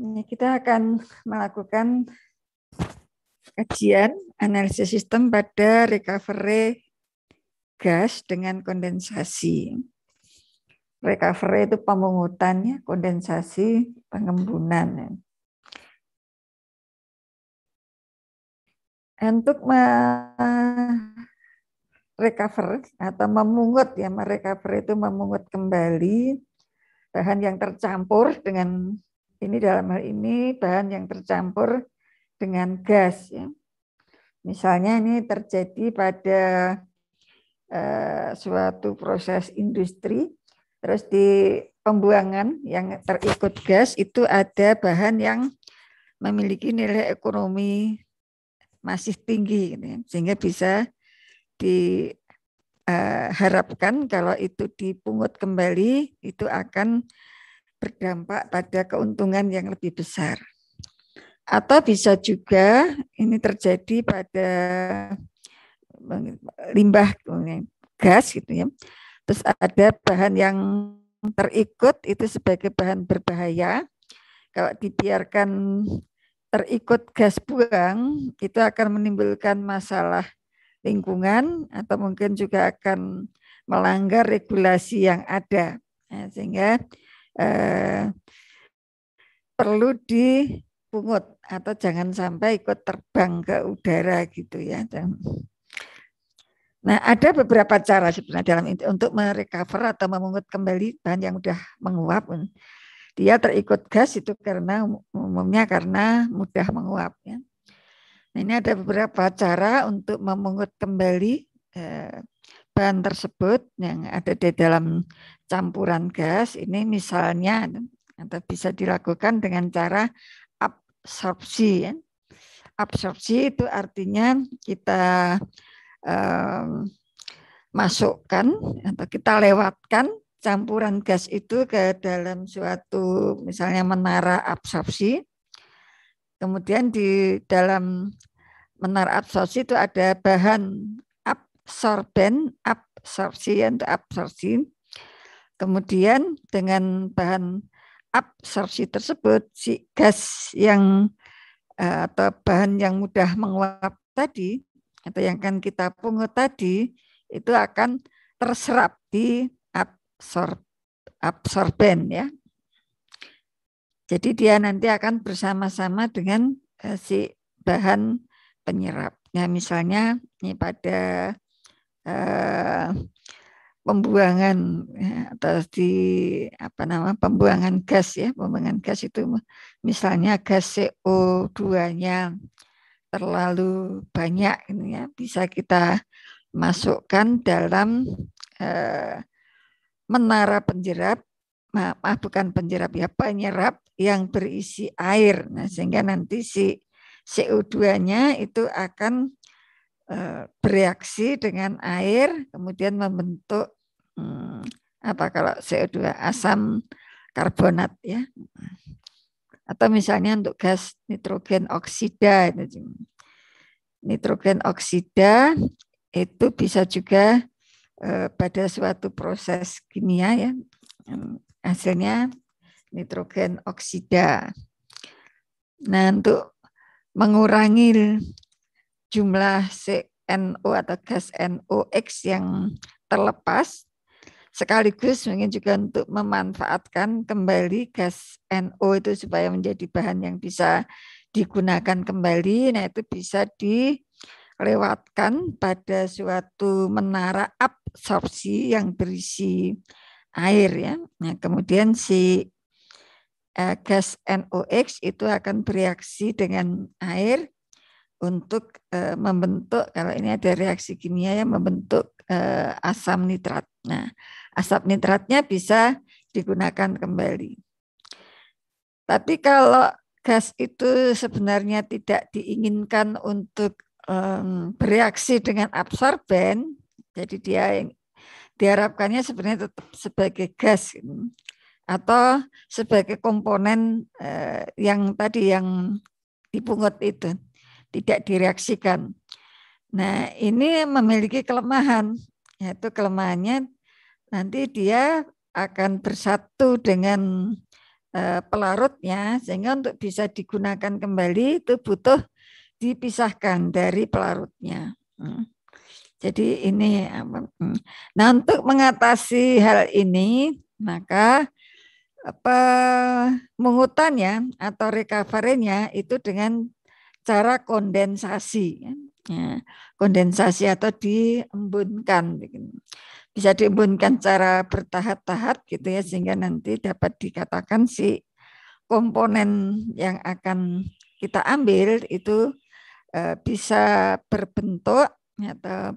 Kita akan melakukan kajian analisis sistem pada recovery gas dengan kondensasi. Recovery itu pemungutannya, kondensasi pengembunan. Untuk recover atau memungut, ya, merecover itu memungut kembali bahan yang tercampur dengan ini, dalam hal ini bahan yang tercampur dengan gas, ya. Misalnya ini terjadi pada suatu proses industri, terus di pembuangan yang terikut gas itu ada bahan yang memiliki nilai ekonomi masih tinggi, gitu ya, sehingga bisa diharapkan kalau itu dipungut kembali itu akan berdampak pada keuntungan yang lebih besar. Atau bisa juga ini terjadi pada limbah gas, gitu ya. Terus ada bahan yang terikut itu sebagai bahan berbahaya. Kalau dibiarkan terikut gas buang itu akan menimbulkan masalah lingkungan atau mungkin juga akan melanggar regulasi yang ada. Nah, sehingga perlu dipungut atau jangan sampai ikut terbang ke udara, gitu ya. Nah, ada beberapa cara sebenarnya dalam untuk merecover atau memungut kembali bahan yang sudah menguap. Dia terikut gas itu karena umumnya karena mudah menguap, ya. Nah, ini ada beberapa cara untuk memungut kembali bahan tersebut yang ada di dalam campuran gas. Ini misalnya atau bisa dilakukan dengan cara absorpsi, ya. Absorpsi itu artinya kita masukkan atau kita lewatkan campuran gas itu ke dalam suatu misalnya menara absorpsi. Kemudian di dalam menara absorpsi itu ada bahan absorben, absorpsi untuk absorpsi. Kemudian dengan bahan absorpsi tersebut, si gas yang atau bahan yang mudah menguap tadi atau yang akan kita pungut tadi itu akan terserap di absorben, ya. Jadi dia nanti akan bersama-sama dengan si bahan penyerap. Nah, misalnya ini pada pembuangan, ya, atau di pembuangan gas, ya. Pembuangan gas itu misalnya gas CO2-nya terlalu banyak, ini, ya, bisa kita masukkan dalam menara penyerap, bukan penyerap, ya, penyerap yang berisi air. Nah, sehingga nanti si CO2-nya itu akan bereaksi dengan air, kemudian membentuk kalau CO2 asam karbonat, ya. Atau misalnya untuk gas nitrogen oksida, nitrogen oksida itu bisa juga pada suatu proses kimia, ya, hasilnya nitrogen oksida. Nah, untuk mengurangi jumlah NO atau gas NOx yang terlepas, sekaligus mungkin juga untuk memanfaatkan kembali gas NO itu supaya menjadi bahan yang bisa digunakan kembali. Nah, itu bisa dilewatkan pada suatu menara absorpsi yang berisi air, ya. Nah, kemudian si gas NOx itu akan bereaksi dengan air untuk membentuk, kalau ini ada reaksi kimia yang membentuk asam nitrat. Nah, asam nitratnya bisa digunakan kembali. Tapi kalau gas itu sebenarnya tidak diinginkan untuk bereaksi dengan absorben, jadi dia diharapkannya sebenarnya tetap sebagai gas atau sebagai komponen yang tadi yang dipungut itu tidak direaksikan. Nah, ini memiliki kelemahan, yaitu kelemahannya nanti dia akan bersatu dengan pelarutnya, sehingga untuk bisa digunakan kembali itu butuh dipisahkan dari pelarutnya. Jadi ini, nah untuk mengatasi hal ini, maka pemungutannya atau recovery-nya itu dengan cara kondensasi. Ya, kondensasi atau diembunkan. Bisa diembunkan secara bertahap-tahap gitu ya, sehingga nanti dapat dikatakan si komponen yang akan kita ambil itu bisa berbentuk atau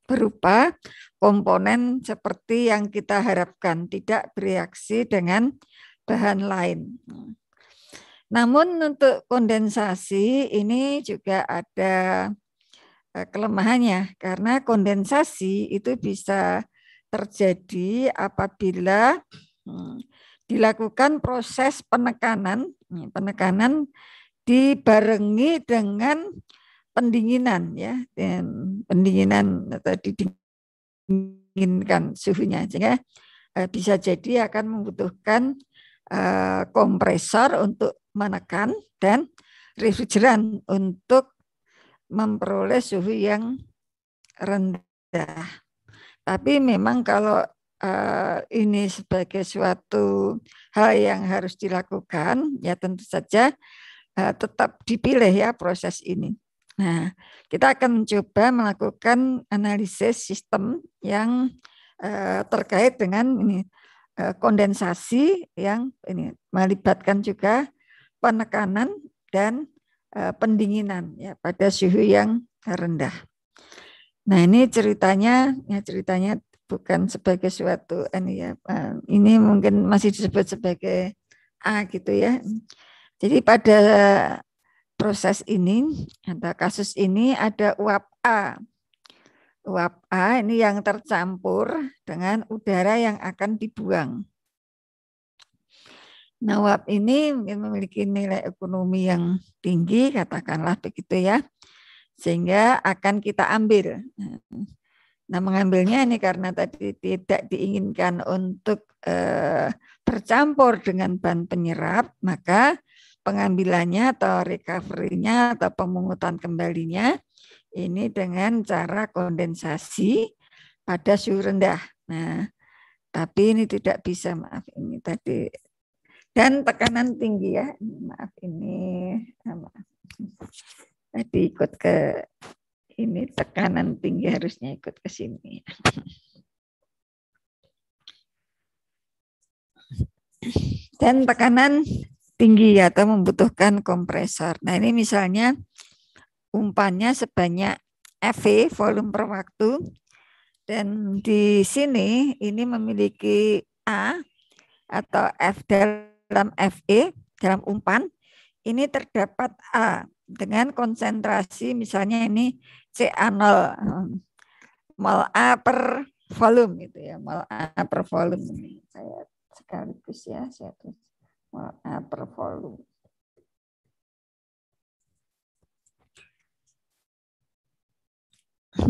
berupa komponen seperti yang kita harapkan, tidak bereaksi dengan bahan lain. Namun untuk kondensasi ini juga ada kelemahannya, karena kondensasi itu bisa terjadi apabila dilakukan proses penekanan dibarengi dengan pendinginan ya, dan pendinginan atau didinginkan suhunya, sehingga bisa jadi akan membutuhkan kompresor untuk menekan dan refrigeran untuk memperoleh suhu yang rendah. Tapi memang kalau ini sebagai suatu hal yang harus dilakukan, ya tentu saja tetap dipilih ya proses ini. Nah, kita akan mencoba melakukan analisis sistem yang terkait dengan ini kondensasi yang ini melibatkan juga penekanan dan pendinginan ya pada suhu yang rendah. Nah, ini ceritanya bukan sebagai suatu ini ya. Ini mungkin masih disebut sebagai A gitu ya. Jadi pada proses ini atau kasus ini ada uap A. Uap A ini yang tercampur dengan udara yang akan dibuang. Nah, uap ini memiliki nilai ekonomi yang tinggi, katakanlah begitu ya, sehingga akan kita ambil. Nah, mengambilnya ini karena tadi tidak diinginkan untuk bercampur dengan bahan penyerap, maka pengambilannya atau recovery-nya atau pemungutan kembalinya ini dengan cara kondensasi pada suhu rendah. Nah, tapi ini tidak bisa, maaf ini tadi. Dan tekanan tinggi ya, maaf ini, maaf. Tadi ikut ke ini tekanan tinggi harusnya ikut ke sini. Dan tekanan tinggi atau membutuhkan kompresor. Nah, ini misalnya umpannya sebanyak FV, volume per waktu, dan di sini ini memiliki A atau F dalam FE, dalam umpan, ini terdapat A dengan konsentrasi misalnya ini CA0, mol A per volume gitu ya, mol A per volume ini. Saya sekaligus ya, saya tulis mol A per volume.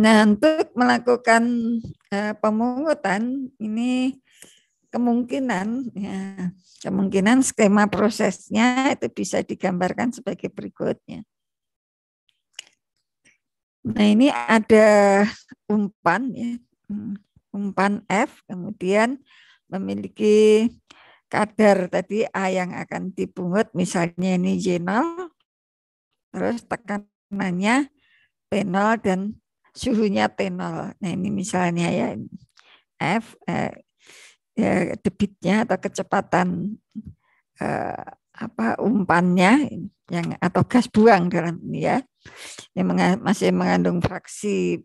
Nah, untuk melakukan pemungutan ini kemungkinan skema prosesnya itu bisa digambarkan sebagai berikutnya. Nah, ini ada umpan ya, umpan F, kemudian memiliki kadar tadi A yang akan dipungut, misalnya ini Y0, terus tekanannya P0 dan suhunya T0. Nah, ini misalnya ya F ya, debitnya atau kecepatan umpannya yang atau gas buang dalam ini ya, yang masih mengandung fraksi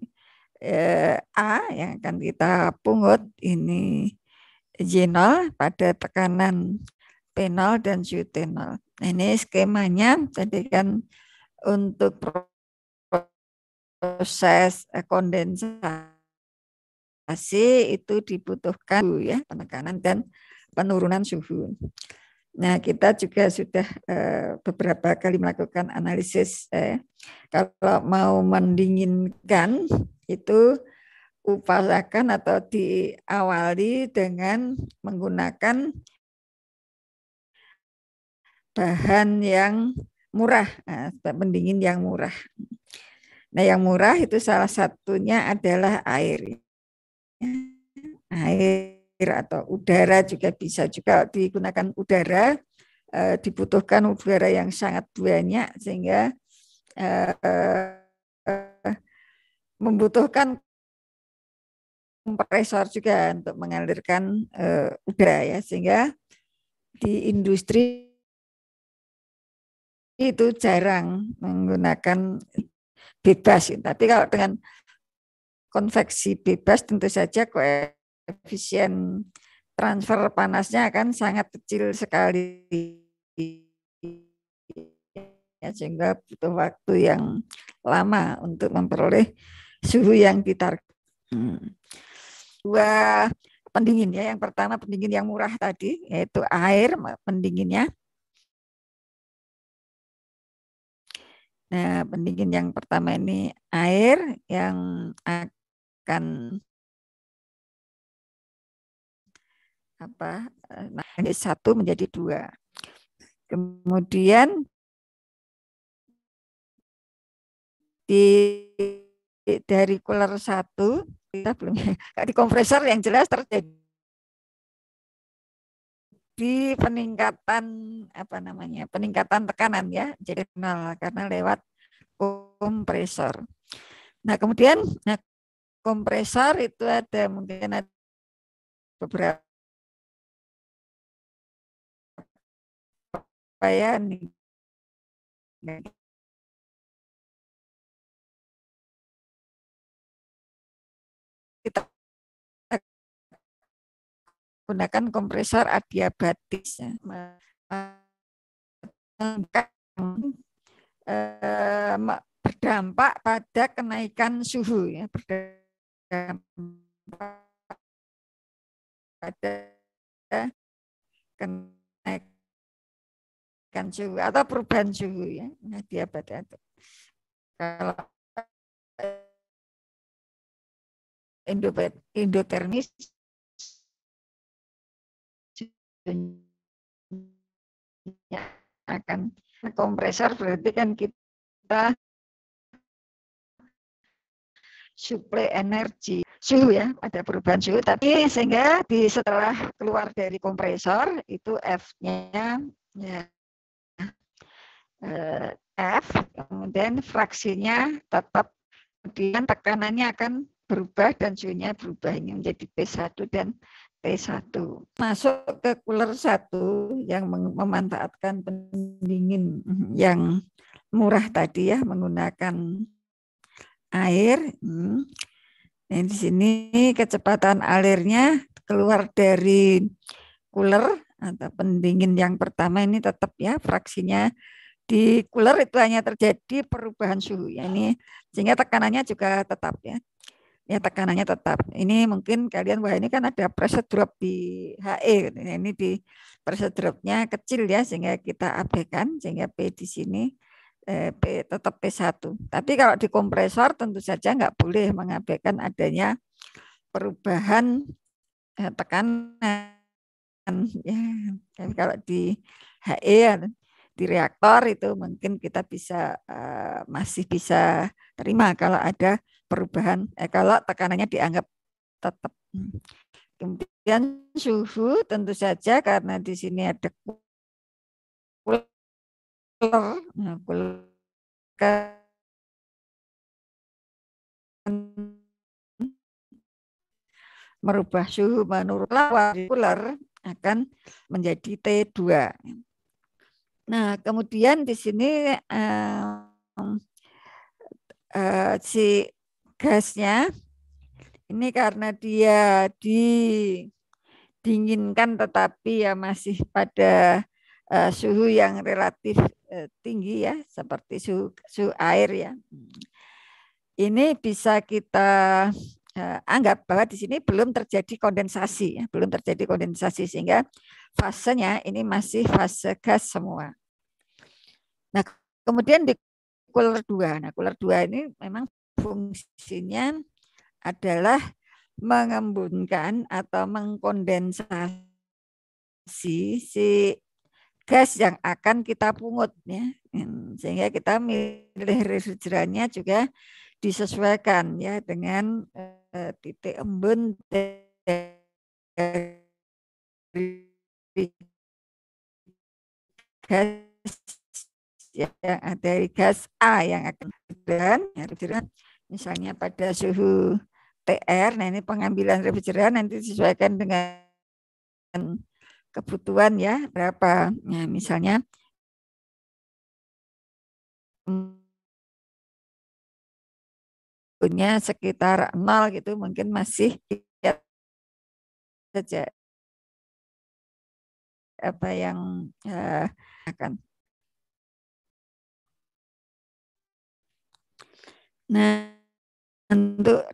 A yang akan kita pungut ini Y0 pada tekanan P0 dan suhu T0. Nah, ini skemanya tadi kan untuk proses kondensasi itu dibutuhkan ya penekanan dan penurunan suhu. Nah, kita juga sudah beberapa kali melakukan analisis. Kalau mau mendinginkan itu upayakan atau diawali dengan menggunakan bahan yang murah, pendingin yang murah. Nah, yang murah itu salah satunya adalah air. Air atau udara juga bisa juga digunakan udara, dibutuhkan udara yang sangat banyak sehingga membutuhkan kompresor juga untuk mengalirkan udara ya, sehingga di industri itu jarang menggunakan bebas. Tapi kalau dengan konveksi bebas tentu saja koefisien transfer panasnya akan sangat kecil sekali ya, sehingga butuh waktu yang lama untuk memperoleh suhu yang ditarget. Dua pendingin ya, yang pertama pendingin yang murah tadi yaitu air pendinginnya. Nah, pendingin yang pertama ini air yang akan naik 1 menjadi 2. Kemudian dari cooler 1 kita belum di kompresor yang jelas terjadi peningkatan peningkatan tekanan ya, jadi karena lewat kompresor. Nah, kemudian kompresor itu ada mungkin ada beberapa ya nih. Kita gunakan kompresor adiabatis ya. Berdampak pada kenaikan suhu ya, berdampak pada kenaikan suhu atau perubahan suhu ya. Nah, diabatis itu. Kalau endotermis akan kompresor berarti kan kita suplai energi suhu ya, ada perubahan suhu, tapi sehingga setelah keluar dari kompresor itu F-nya ya, F, kemudian fraksinya tetap, kemudian tekanannya akan berubah dan suhunya berubah, ini menjadi P1 dan T1. Masuk ke cooler 1 yang memanfaatkan pendingin yang murah tadi ya, menggunakan air. Nah, di sini kecepatan alirnya keluar dari cooler atau pendingin yang pertama ini tetap ya, fraksinya di cooler itu hanya terjadi perubahan suhu ya, ini sehingga tekanannya juga tetap ya. Ya, tekanannya tetap. Ini mungkin kalian, wah ini kan ada pressure drop di HE. Ini di pressure dropnya kecil ya, sehingga kita abaikan, sehingga P di sini P tetap P1. Tapi kalau di kompresor tentu saja nggak boleh mengabaikan adanya perubahan tekanan. Ya, kalau di HE di reaktor itu mungkin kita bisa masih bisa terima kalau ada perubahan, kalau tekanannya dianggap tetap. Kemudian suhu tentu saja karena di sini ada cooler, cooler merubah suhu menurut lawan cooler akan menjadi T2. Nah, kemudian di sini si gasnya ini karena dia didinginkan tetapi ya masih pada suhu yang relatif tinggi ya, seperti suhu air ya. Ini bisa kita anggap bahwa di sini belum terjadi kondensasi ya, belum terjadi kondensasi, sehingga fasenya ini masih fase gas semua. Nah, kemudian di cooler 2. Nah, cooler 2 ini memang fungsinya adalah mengembunkan atau mengkondensasi si gas yang akan kita pungut ya. Sehingga kita milih refrigerannya juga disesuaikan ya dengan titik embun dari gas yang dari gas A yang akan refrigeran misalnya pada suhu TR. Nah ini pengambilan refrigeran nanti disesuaikan dengan kebutuhan ya berapa. Nah misalnya punya sekitar 0 gitu mungkin masih saja apa yang akan. Nah untuk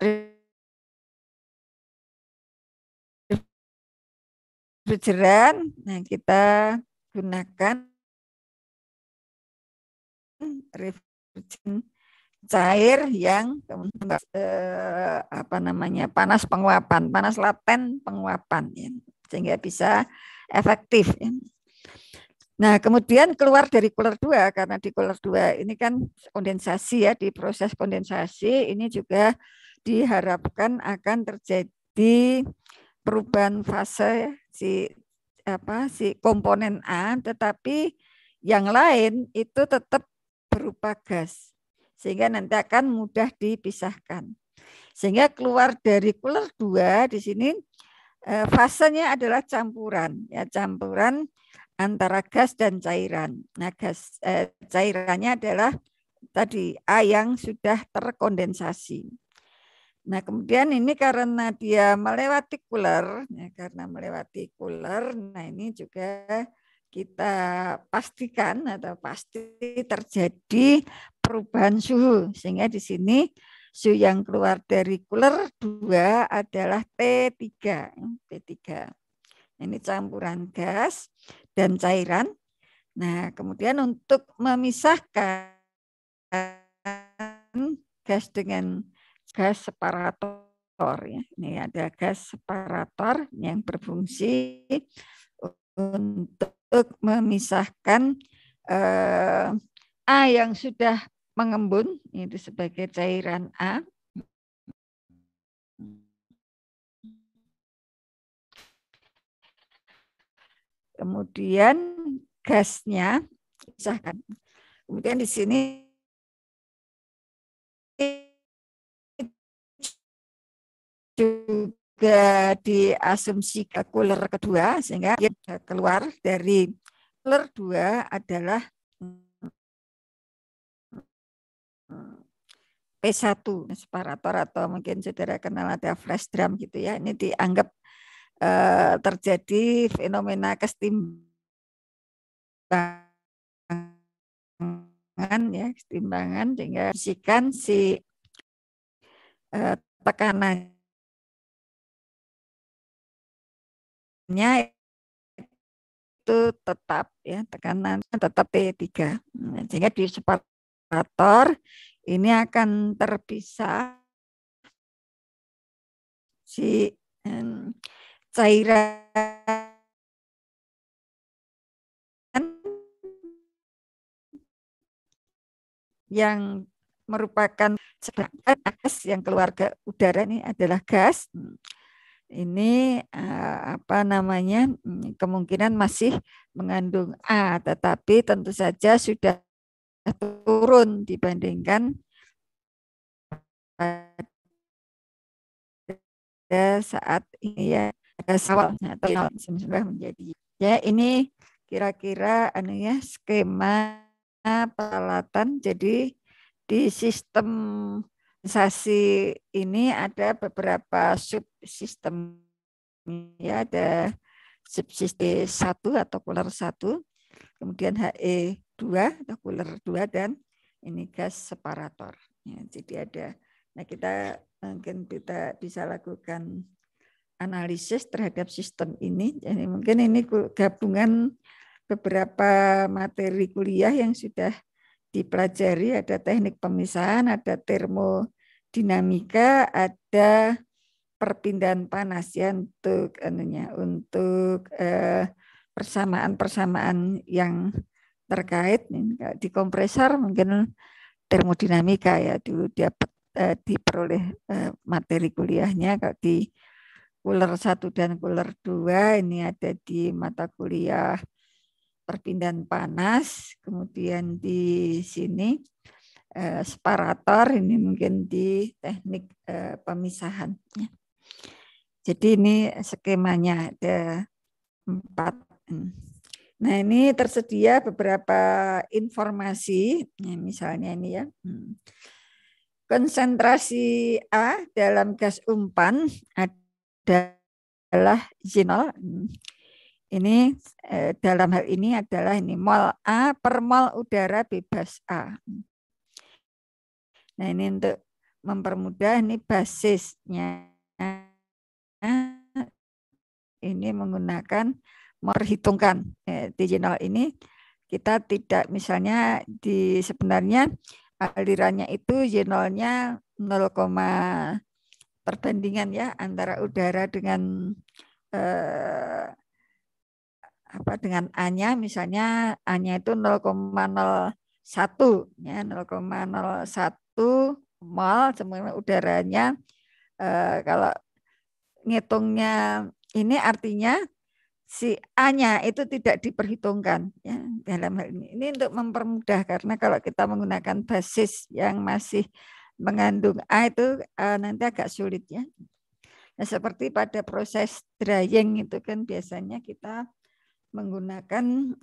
refrigeran, nah kita gunakan refrigeran cair yang apa namanya panas penguapan, panas laten penguapan ya, sehingga bisa efektif ya. Nah, kemudian keluar dari cooler 2 karena di cooler 2 ini kan kondensasi ya, di proses kondensasi ini juga diharapkan akan terjadi perubahan fase ya, si komponen A, tetapi yang lain itu tetap berupa gas. Sehingga nanti akan mudah dipisahkan. Sehingga keluar dari cooler 2 di sini fasenya adalah campuran ya, campuran antara gas dan cairan. Nah, cairannya adalah tadi A yang sudah terkondensasi. Nah, kemudian ini karena dia melewati cooler, ya, karena melewati cooler, nah ini juga kita pastikan atau pasti terjadi perubahan suhu. Sehingga di sini suhu yang keluar dari cooler 2 adalah T3. T3. Ini campuran gas dan cairan. Nah, kemudian untuk memisahkan gas dengan gas separator ya. Ini ada gas separator yang berfungsi untuk memisahkan A yang sudah mengembun itu sebagai cairan A. Kemudian gasnya pisahkan. Kemudian di sini juga diasumsi ke cooler kedua sehingga dia keluar dari cooler 2 adalah P1 separator atau mungkin saudara kenal ada flash drum gitu ya. Ini dianggap terjadi fenomena kesetimbangan ya, kesetimbangan sehingga bisikan si tekanannya itu tetap ya, tekanan tetap T3. Sehingga di separator ini akan terpisah si cairan yang merupakan gas yang keluar ke udara ini adalah gas. Ini apa namanya kemungkinan masih mengandung A, tetapi tentu saja sudah turun dibandingkan pada saat ini ya awalnya atau sudah menjadi ya. Ini kira-kira skema peralatan. Jadi di sistem sensasi ini ada beberapa subsistem ya, ada subsistem 1 atau cooler 1, kemudian HE2 atau cooler 2 dan ini gas separator ya. Jadi ada, nah kita mungkin kita bisa lakukan analisis terhadap sistem ini. Jadi mungkin ini gabungan beberapa materi kuliah yang sudah dipelajari, ada teknik pemisahan, ada termodinamika, ada perpindahan panas ya untuk persamaan-persamaan yang terkait. Di kompresor mungkin termodinamika ya dulu dapat diperoleh materi kuliahnya. Kalau di Kuler 1 dan Kuler 2 ini ada di mata kuliah perpindahan panas, kemudian di sini separator, ini mungkin di teknik pemisahan. Jadi ini skemanya ada 4. Nah ini tersedia beberapa informasi, misalnya ini ya. Konsentrasi A dalam gas umpan adalah zinol. Ini dalam hal ini adalah ini mol A per mol udara bebas A. Nah ini untuk mempermudah ini basisnya ini menggunakan memperhitungkan digital ini kita tidak misalnya di sebenarnya alirannya itu Y0-nya 0, perbandingan ya antara udara dengan dengan A-nya, misalnya A-nya itu 0,01 ya 0,01 mol, semuanya udaranya kalau ngitungnya ini artinya si A-nya itu tidak diperhitungkan ya dalam hal ini. Ini untuk mempermudah karena kalau kita menggunakan basis yang masih mengandung A itu nanti agak sulit ya. Nah, seperti pada proses drying itu kan biasanya kita menggunakan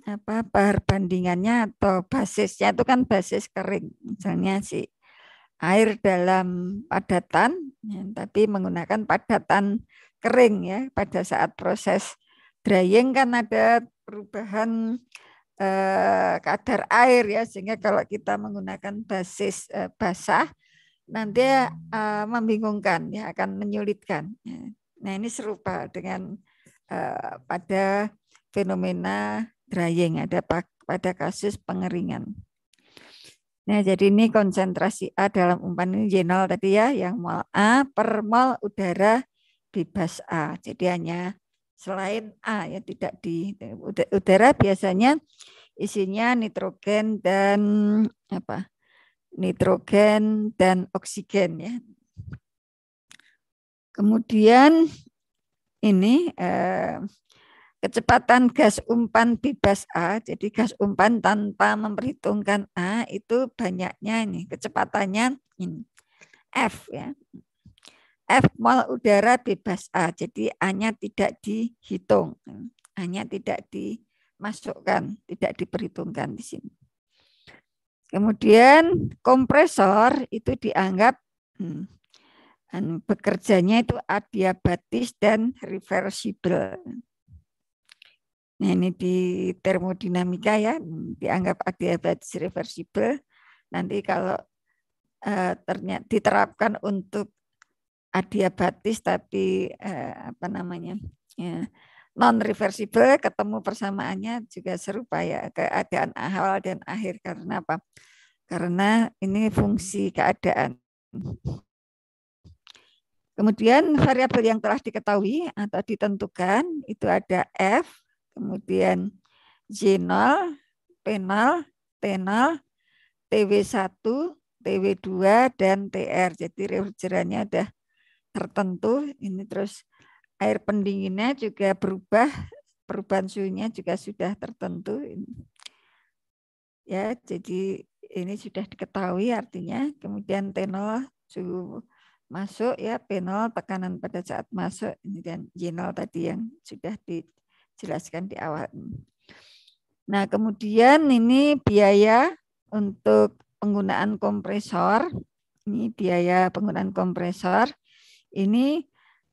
perbandingannya atau basisnya itu kan basis kering. Misalnya si air dalam padatan ya, tapi menggunakan padatan kering ya. Pada saat proses drying kan ada perubahan kadar air ya, sehingga kalau kita menggunakan basis basah nanti membingungkan ya, akan menyulitkan. Nah ini serupa dengan pada fenomena drying, ada pada kasus pengeringan. Nah jadi ini konsentrasi A dalam umpan ini Y0 tadi ya, yang mol A per mol udara bebas A. Jadi hanya selain A ya, tidak di udara biasanya isinya nitrogen dan nitrogen dan oksigen ya. Kemudian ini kecepatan gas umpan bebas A, jadi gas umpan tanpa memperhitungkan A itu banyaknya ini kecepatannya ini F ya. F mol udara bebas A, jadi A-nya tidak dihitung, A-nya tidak dimasukkan, tidak diperhitungkan di sini. Kemudian kompresor itu dianggap bekerjanya itu adiabatis dan reversible. Nah ini di termodinamika ya, dianggap adiabatis reversible. Nanti kalau ternyata diterapkan untuk adiabatis tapi non reversible, ketemu persamaannya juga serupa ya, keadaan awal dan akhir. Karena apa? Karena ini fungsi keadaan. Kemudian variabel yang telah diketahui atau ditentukan itu ada F, kemudian J0, P0, T0, TW1, TW2, dan TR. Jadi refrigerannya sudah tertentu. Ini terus air pendinginnya juga berubah, perubahan suhunya juga sudah tertentu. Ya, jadi ini sudah diketahui artinya. Kemudian T0 suhu masuk ya, P0 tekanan pada saat masuk, ini dan Y0 tadi yang sudah dijelaskan di awal. Nah, kemudian ini biaya untuk penggunaan kompresor. Ini biaya penggunaan kompresor ini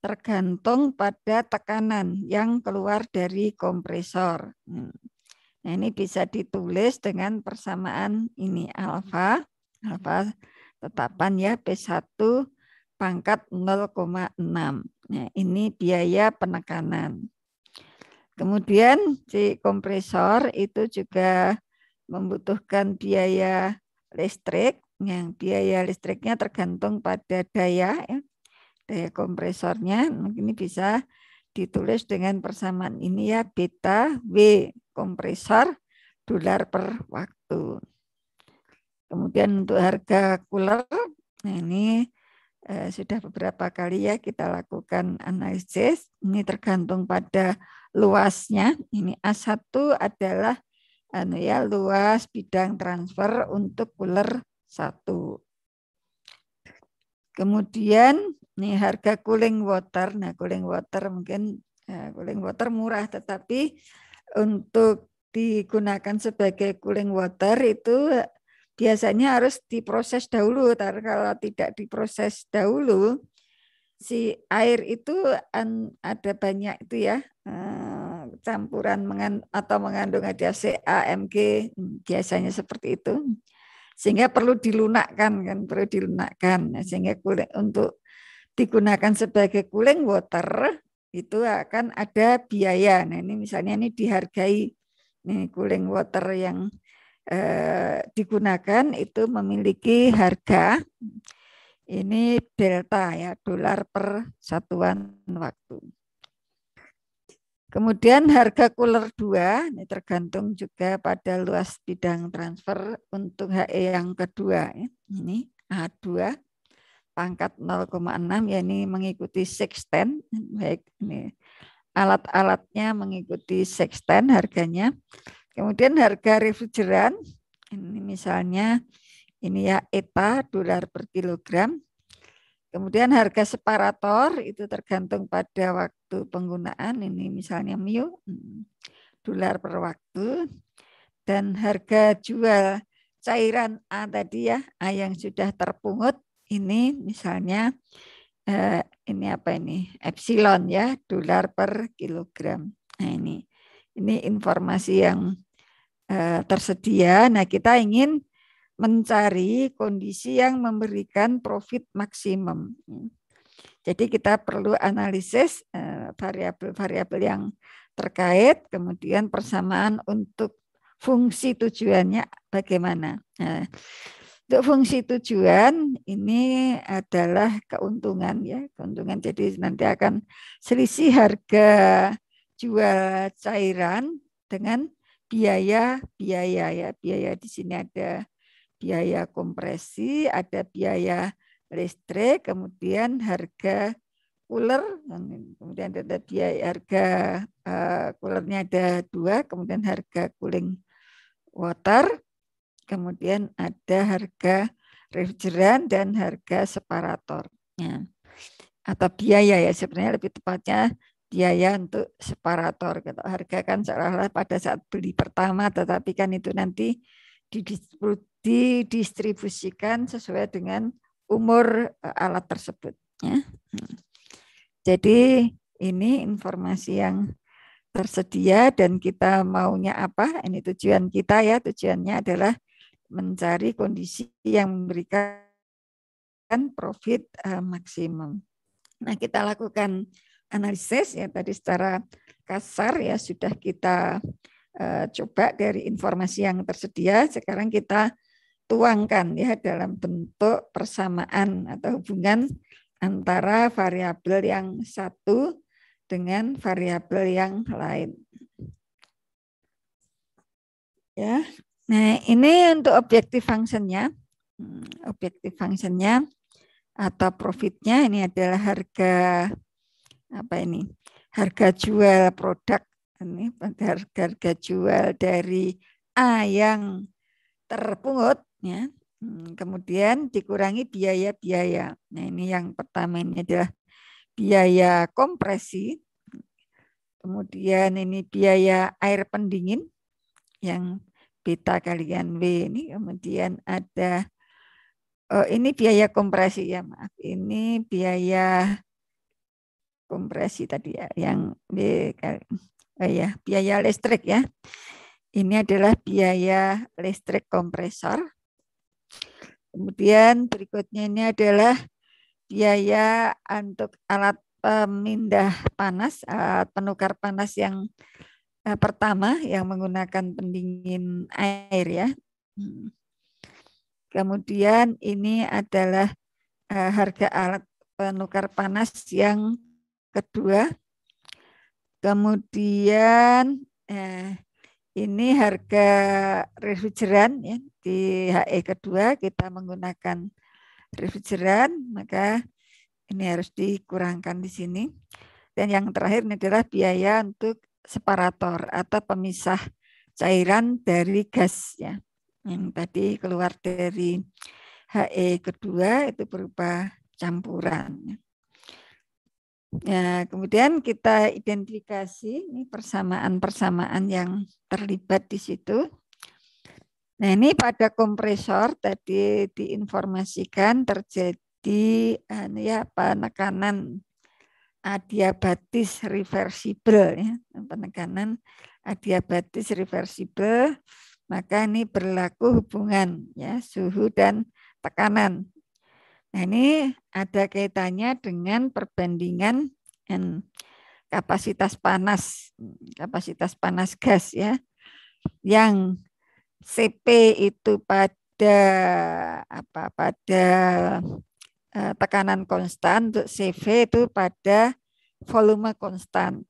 tergantung pada tekanan yang keluar dari kompresor. Nah, ini bisa ditulis dengan persamaan ini alfa tetapan ya P1 pangkat 0,6. Nah, ini biaya penekanan. Kemudian si kompresor itu juga membutuhkan biaya listrik. Yang biaya listriknya tergantung pada daya ya. Daya kompresornya ini bisa ditulis dengan persamaan ini ya, beta W kompresor dolar per waktu. Kemudian untuk harga cooler, nah ini sudah beberapa kali ya kita lakukan analisis. Ini tergantung pada luasnya. Ini A1 adalah luas bidang transfer untuk cooler 1. Kemudian nih harga cooling water. Nah, cooling water mungkin cooling water murah, tetapi untuk digunakan sebagai cooling water itu biasanya harus diproses dahulu. Kalau tidak diproses dahulu, si air itu ada banyak itu ya campuran atau mengandung HCA, AMG, biasanya seperti itu. Sehingga perlu dilunakkan kan, perlu dilunakkan. Sehingga untuk digunakan sebagai cooling water itu akan ada biaya. Nah, ini misalnya ini dihargai nih cooling water yang digunakan itu memiliki harga ini delta ya, dolar per satuan waktu. Kemudian harga cooler 2 ini tergantung juga pada luas bidang transfer untuk HE yang kedua ya. Ini A2 pangkat 0,6 ya, ini mengikuti sextant. Baik, ini alat-alatnya mengikuti sextant harganya. Kemudian harga refrigeran ini misalnya ini ya ETA dolar per kilogram. Kemudian harga separator itu tergantung pada waktu penggunaan, ini misalnya mu dolar per waktu. Dan harga jual cairan A tadi ya, A yang sudah terpungut, ini misalnya ini apa ini, epsilon ya, dolar per kilogram. Nah ini informasi yang tersedia. Nah kita ingin mencari kondisi yang memberikan profit maksimum. Jadi kita perlu analisis variabel-variabel yang terkait, kemudian persamaan untuk fungsi tujuannya bagaimana. Nah, untuk fungsi tujuan ini adalah keuntungan ya, keuntungan. Jadi nanti akan selisih harga jual cairan dengan biaya ya. Biaya di sini ada biaya kompresi, ada biaya listrik, kemudian harga cooler, kemudian ada biaya harga coolernya ada 2, kemudian harga cooling water, kemudian ada harga refrigeran dan harga separator. Ya. Atau biaya ya, sebenarnya lebih tepatnya biaya untuk separator. Harga kan seolah-olah pada saat beli pertama, tetapi kan itu nanti didistribusikan sesuai dengan umur alat tersebut. Ya. Jadi ini informasi yang tersedia dan kita maunya apa? Ini tujuan kita ya, tujuannya adalah mencari kondisi yang memberikan profit maksimum. Nah, kita lakukan analisis ya tadi secara kasar ya sudah kita coba dari informasi yang tersedia. Sekarang kita tuangkan ya dalam bentuk persamaan atau hubungan antara variabel yang satu dengan variabel yang lain. Ya. Nah, ini untuk objektif fungsinya. Objektif fungsinya atau profitnya ini adalah harga apa ini? Harga jual produk ini, harga jual dari A yang terpungut ya. Kemudian dikurangi biaya-biaya. Nah, ini yang pertama ini adalah biaya kompresi. Kemudian ini biaya air pendingin yang beta kalian W ini. Kemudian ada ini biaya kompresi ya, maaf. Ini biaya kompresi tadi ya, yang ya, biaya listrik ya. Ini adalah biaya listrik kompresor. Kemudian berikutnya ini adalah biaya untuk alat pemindah panas, alat penukar panas yang pertama yang menggunakan pendingin air ya. Kemudian ini adalah harga alat penukar panas yang kedua. Kemudian ini harga refrigeran ya, di HE kedua kita menggunakan refrigeran, maka ini harus dikurangkan di sini. Dan yang terakhir ini adalah biaya untuk separator atau pemisah cairan dari gas ya. Yang tadi keluar dari HE kedua itu berupa campuran. Ya, kemudian kita identifikasi ini persamaan-persamaan yang terlibat di situ. Nah, ini pada kompresor tadi diinformasikan terjadi ya penekanan adiabatis reversible ya, penekanan adiabatis reversible, maka ini berlaku hubungan ya suhu dan tekanan. Nah, ini ada kaitannya dengan perbandingan kapasitas panas gas ya, yang CP itu pada tekanan konstan, untuk CV itu pada volume konstan.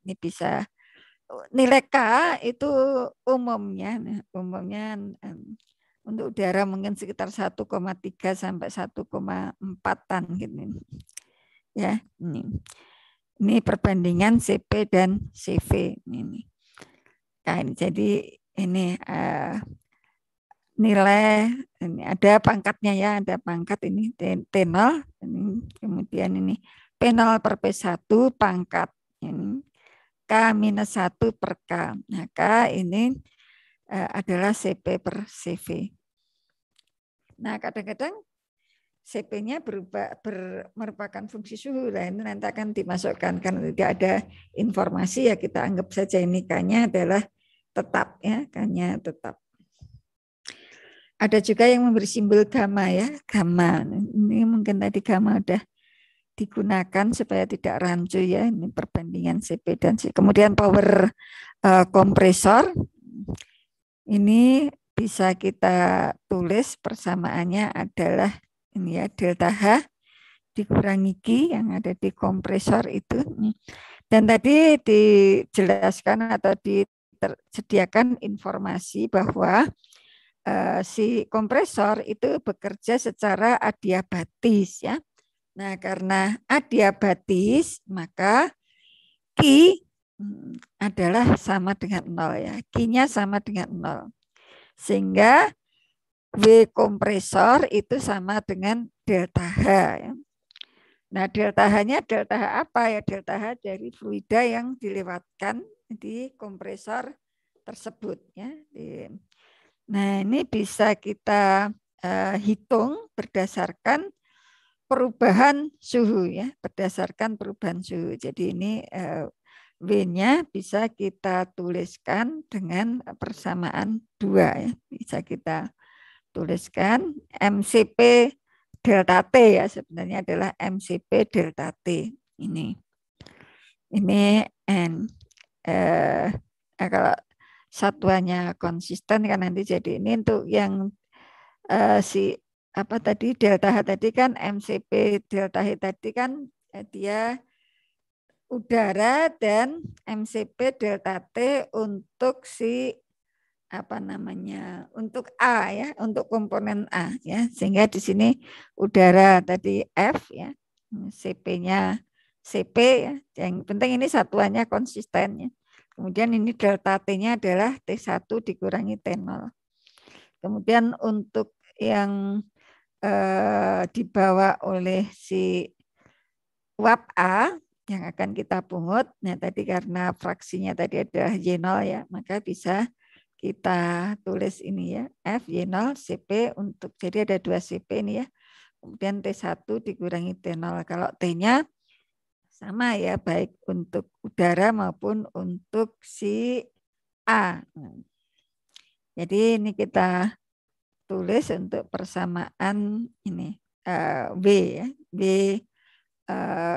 Ini bisa nilai K itu umumnya untuk udara mungkin sekitar 1,3 sampai 1,4-an gitu. Ya, ini perbandingan CP dan CV ini. Nah, ini jadi ini nilai ini ada pangkatnya ya, ada pangkat ini T0, ini, kemudian ini P0 per P1 pangkat ini K-1 per K. Nah, K ini adalah CP per CV. Nah, kadang-kadang CP-nya merupakan fungsi suhu. Nah, ini nanti akan dimasukkan karena tidak ada informasi ya, kita anggap saja ini K-nya adalah tetap ya, K-nya tetap. Ada juga yang memberi simbol gamma ya, gamma. Ini mungkin tadi gamma udah digunakan supaya tidak rancu ya, ini perbandingan CP dan C. Kemudian power kompresor, ini bisa kita tulis persamaannya adalah ini ya, delta H dikurangi Q yang ada di kompresor itu. Dan tadi dijelaskan atau disediakan informasi bahwa si kompresor itu bekerja secara adiabatis ya. Nah, karena adiabatis maka Q adalah sama dengan 0 ya. Q-nya sama dengan 0. Sehingga W kompresor itu sama dengan delta H ya. Nah, delta H-nya delta H apa ya? Delta H dari fluida yang dilewatkan di kompresor tersebut ya. Nah, ini bisa kita hitung berdasarkan perubahan suhu ya, berdasarkan perubahan suhu. Jadi ini W-nya bisa kita tuliskan dengan persamaan 2 ya. Bisa kita tuliskan MCP delta T ya, sebenarnya adalah MCP delta T ini. Ini N. Kalau satuannya konsisten kan nanti jadi ini untuk yang si apa tadi delta H tadi kan MCP delta H tadi kan dia udara, dan MCP delta T untuk si apa namanya, untuk A ya, untuk komponen A ya, sehingga di sini udara tadi F ya, CP-nya CP ya, yang penting ini satuannya konsisten ya. Kemudian ini delta T-nya adalah T1 dikurangi T0. Kemudian untuk yang dibawa oleh si uap A yang akan kita pungut, nah tadi karena fraksinya tadi adalah Y0 ya, maka bisa kita tulis ini ya, F Y0 CP untuk, jadi ada 2 CP ini ya. Kemudian T1 dikurangi T0. Kalau T-nya sama ya, baik untuk udara maupun untuk si A. Jadi ini kita tulis untuk persamaan ini W ya. W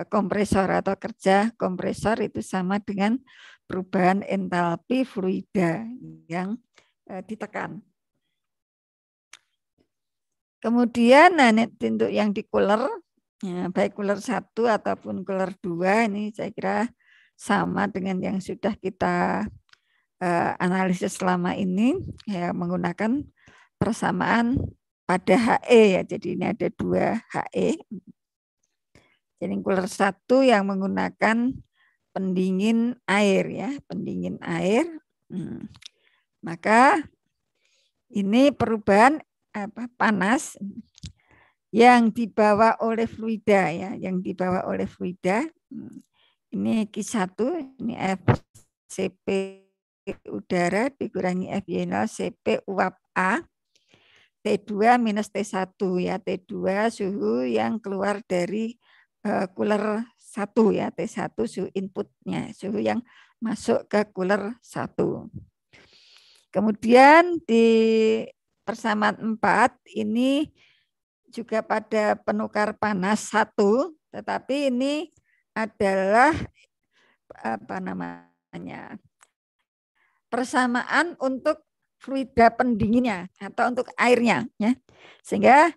kompresor atau kerja kompresor itu sama dengan perubahan entalpi fluida yang ditekan. Kemudian untuk yang di cooler, ya, baik cooler 1 ataupun cooler 2, ini saya kira sama dengan yang sudah kita analisis selama ini, ya menggunakan persamaan pada HE ya. Jadi ini ada 2 HE. Jadi cooler 1 yang menggunakan pendingin air ya, pendingin air. Maka ini perubahan panas yang dibawa oleh fluida ya, yang dibawa oleh fluida. Ini Q1, ini FCP udara dikurangi FY0 CP uap A. T2 minus T1 ya, T2 suhu yang keluar dari cooler 1 ya, T1 suhu inputnya, suhu yang masuk ke cooler 1. Kemudian di persamaan 4 ini juga pada penukar panas 1, tetapi ini adalah apa namanya? Persamaan untuk fluida pendinginnya atau untuk airnya ya. Sehingga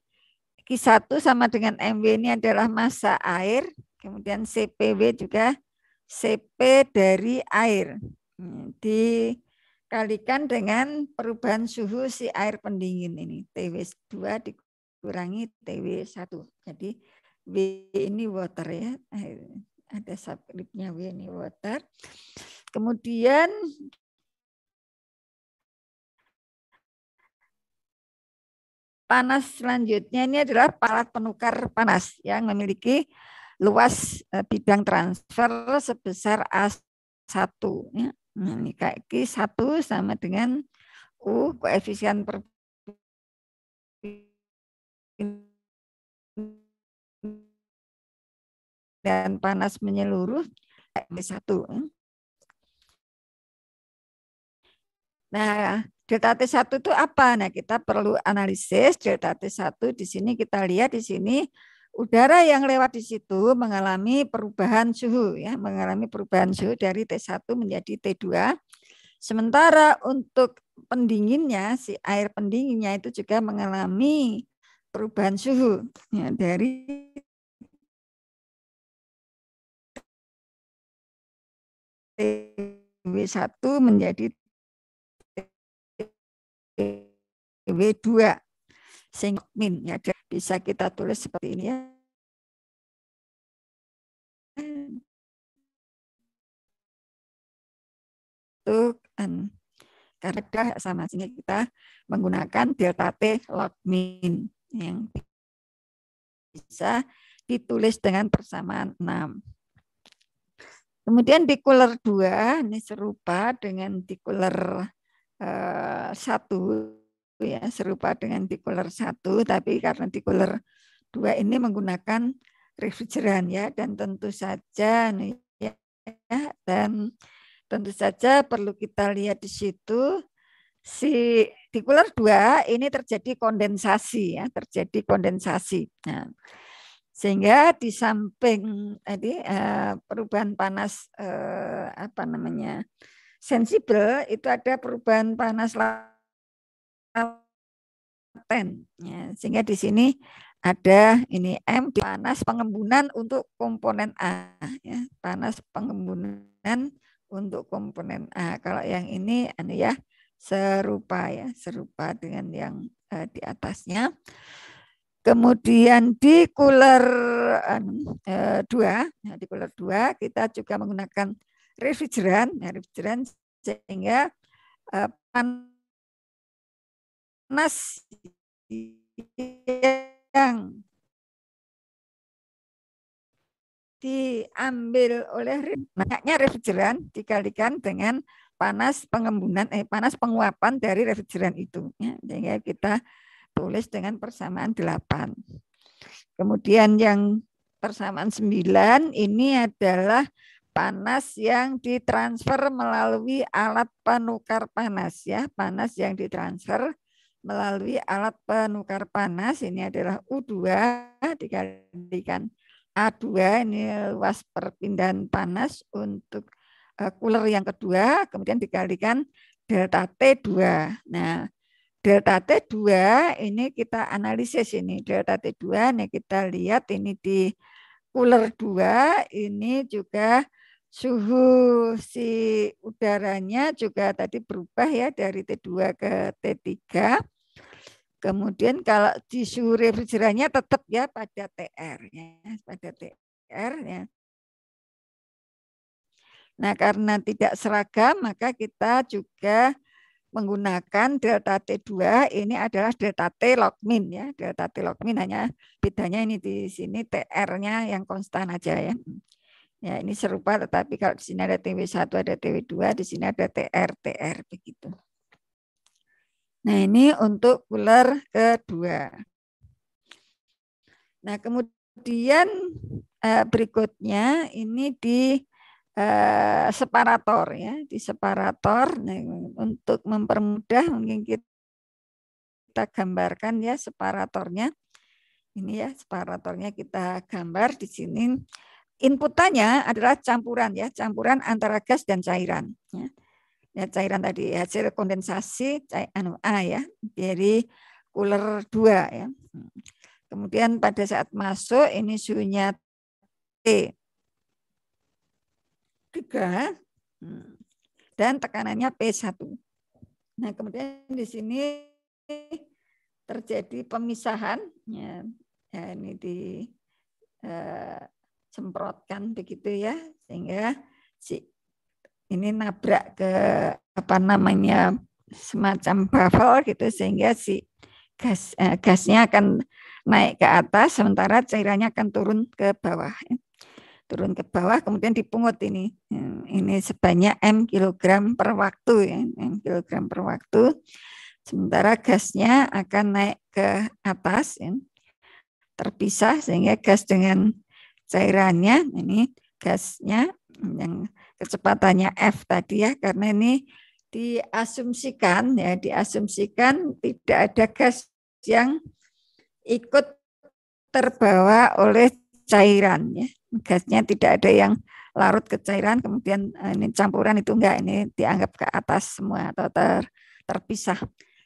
Q1 sama dengan MW ini adalah massa air, kemudian CPW juga CP dari air. Dikalikan dengan perubahan suhu si air pendingin ini, TW2 dikurangi TW1. Jadi W ini water ya. Ada subscriptnya W ini water. Kemudian panas selanjutnya ini adalah alat penukar panas yang memiliki luas bidang transfer sebesar A1. Ya. Nah, ini Q1 sama dengan U, koefisien dan panas menyeluruh T1. Nah, delta T1 itu apa? Nah, kita perlu analisis delta T1 di sini. Kita lihat di sini udara yang lewat di situ mengalami perubahan suhu ya, mengalami perubahan suhu dari T1 menjadi T2. Sementara untuk pendinginnya, si air pendinginnya itu juga mengalami perubahan suhu ya, dari Tw1 menjadi W2 sehingga min ya, bisa kita tulis seperti ini ya. Itu karena sama, sehingga kita menggunakan delta T log min yang bisa ditulis dengan persamaan 6. Kemudian di cooler 2 ini serupa dengan di cooler 1 ya, serupa dengan di cooler 1, tapi karena di cooler 2 ini menggunakan refrigeran ya, dan tentu saja nih ya, dan tentu saja perlu kita lihat di situ di cooler 2 ini terjadi kondensasi ya, terjadi kondensasi. Nah, sehingga di samping tadi perubahan panas sensibel, itu ada perubahan panas laten ya, sehingga di sini ada ini M, panas pengembunan untuk komponen A ya, panas pengembunan untuk komponen A. Kalau yang ini ya serupa ya, serupa dengan yang di atasnya. Kemudian di cooler 2, di cooler 2 kita juga menggunakan refrigeran, sehingga panas yang diambil oleh refrigeran dikalikan dengan panas pengembunan panas penguapan dari refrigeran itu ya, sehingga kita tulis dengan persamaan 8. Kemudian yang persamaan 9 ini adalah panas yang ditransfer melalui alat penukar panas ya, panas yang ditransfer melalui alat penukar panas ini adalah U2 dikalikan A2, ini luas perpindahan panas untuk cooler yang kedua, kemudian dikalikan delta T2. Nah, delta T2 ini kita analisis ini, delta T2 ini kita lihat ini di cooler 2 ini juga suhu si udaranya juga tadi berubah ya dari T2 ke T3. Kemudian kalau di suhu refrigerannya tetap ya pada TR ya, pada TR ya. Nah, karena tidak seragam maka kita juga menggunakan delta T2 ini adalah delta T log min ya. Delta T log min hanya bedanya ini di sini TR-nya yang konstan aja ya. Ya, ini serupa tetapi kalau di sini ada TW1 ada TW2, di sini ada TR begitu. Nah, ini untuk cooler kedua. Nah, kemudian berikutnya ini di separator ya, di separator. Nah, untuk mempermudah mungkin kita gambarkan ya separatornya. Ini ya separatornya kita gambar di sini. Inputannya adalah campuran ya, campuran antara gas dan cairan. Ya, ya cairan tadi hasil kondensasi A ya dari cooler 2 ya. Kemudian pada saat masuk ini suhunya T3 dan tekanannya P1. Nah, kemudian di sini terjadi pemisahan ya, ini disemprotkan begitu ya sehingga ini nabrak ke semacam baffle gitu sehingga si gasnya akan naik ke atas sementara cairannya akan turun ke bawah. Turun ke bawah kemudian dipungut ini sebanyak M kilogram per waktu ya, M kilogram per waktu. Sementara gasnya akan naik ke atas ya, terpisah sehingga gas dengan cairannya ini gasnya yang kecepatannya F tadi ya karena ini diasumsikan tidak ada gas yang ikut terbawa oleh cairan ya. Gasnya tidak ada yang larut ke cairan kemudian ini campuran itu enggak, ini dianggap ke atas semua atau terpisah.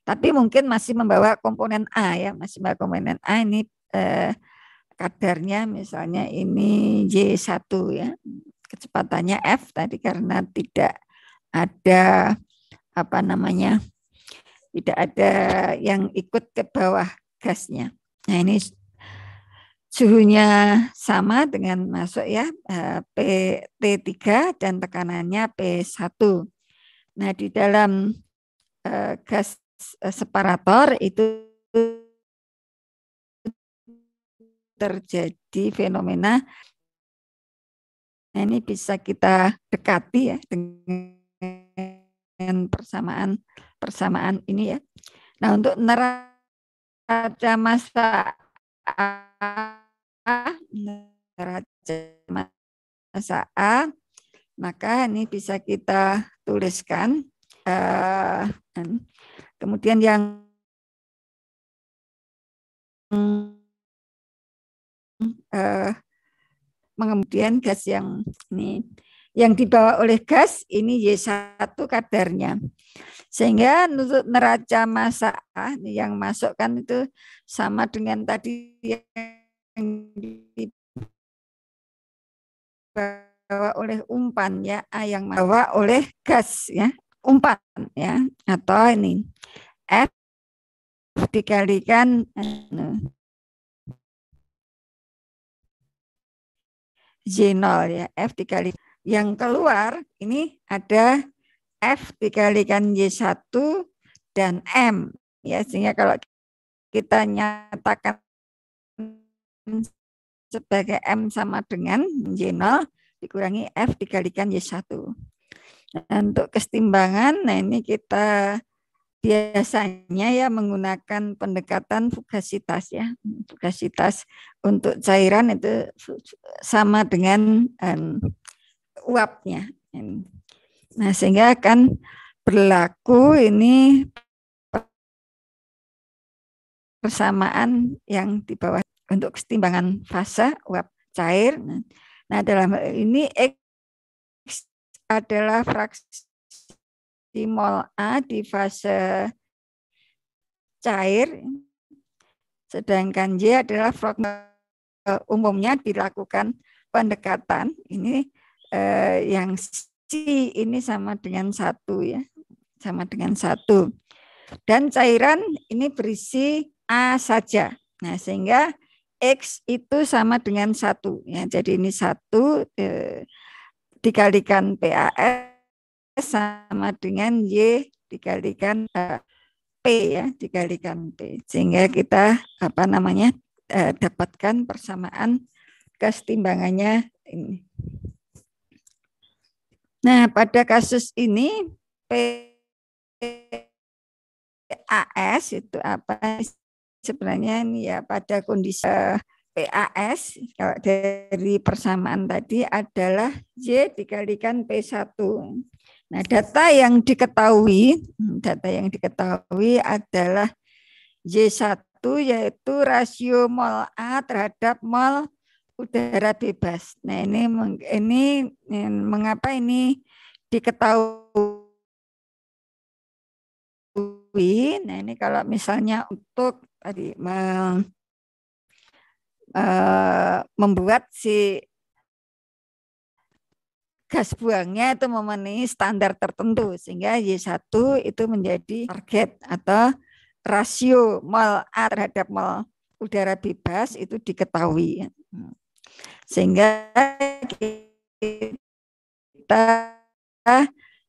Tapi mungkin masih membawa komponen A ya, masih membawa komponen A ini kadarnya misalnya ini Y1 ya. Kecepatannya F tadi karena tidak ada tidak ada yang ikut ke bawah gasnya. Nah, ini suhunya sama dengan masuk ya T3 dan tekanannya P1. Nah, di dalam gas separator itu terjadi fenomena. Nah, ini bisa kita dekati ya dengan persamaan ini ya. Nah, untuk neraca massa A, maka ini bisa kita tuliskan. Kemudian yang kemudian gas yang ini yang dibawa oleh gas ini Y1 kadarnya. Sehingga untuk neraca massa A yang masukkan itu sama dengan tadi yang dibawa oleh umpan ya, A yang dibawa oleh gas ya, umpan ya, atau ini F dikalikan Y0 ya, F dikali yang keluar ini ada F dikalikan Y1 dan M ya, sehingga kalau kita nyatakan sebagai M sama dengan Y0 dikurangi F dikalikan Y1. Nah, untuk kesetimbangan, nah ini kita biasanya ya menggunakan pendekatan fugasitas ya. Fugasitas untuk cairan itu sama dengan uapnya. Nah, sehingga akan berlaku ini persamaan yang di bawah untuk kesetimbangan fase uap cair. Nah, dalam ini X adalah fraksi mol A di fase cair, sedangkan Y adalah fraksi umumnya dilakukan pendekatan ini yang C ini sama dengan 1 ya, sama dengan 1. Dan cairan ini berisi A saja. Nah, sehingga X itu sama dengan 1 ya. Jadi ini 1 dikalikan PAS sama dengan Y dikalikan P ya, dikalikan P. Sehingga kita dapatkan persamaan kesetimbangannya ini. Nah, pada kasus ini PAS itu apa? Sebenarnya ini ya pada kondisi PAS kalau dari persamaan tadi adalah Y dikalikan P1. Nah, data yang diketahui adalah Y1 yaitu rasio mol A terhadap mol udara bebas. Nah, ini mengapa ini diketahui? Nah, ini kalau misalnya untuk tadi membuat si gas buangnya itu memenuhi standar tertentu sehingga Y1 itu menjadi target atau rasio mol A terhadap mol udara bebas itu diketahui. Sehingga kita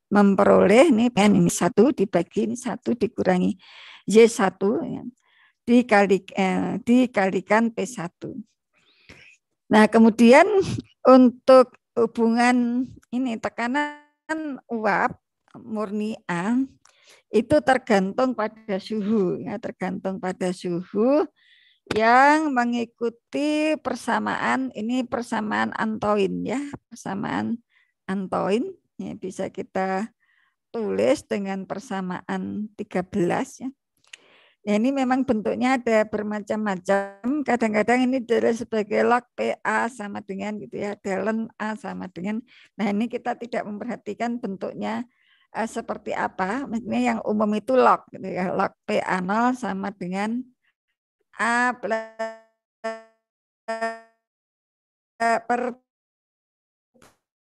memperoleh ini 1 dibagi ini 1 dikurangi Y1 ya, dikalikan P1. Nah, kemudian untuk hubungan ini tekanan uap murni A itu tergantung pada suhu ya, tergantung pada suhu yang mengikuti persamaan ini persamaan Antoine ya, persamaan Antoine ya, bisa kita tulis dengan persamaan 13 ya. Ya, ini memang bentuknya ada bermacam-macam. Kadang-kadang ini adalah sebagai log PA sama dengan gitu ya, ln A sama dengan. Nah, ini kita tidak memperhatikan bentuknya seperti apa. Maksudnya yang umum itu log gitu ya. Log PA0 sama dengan A per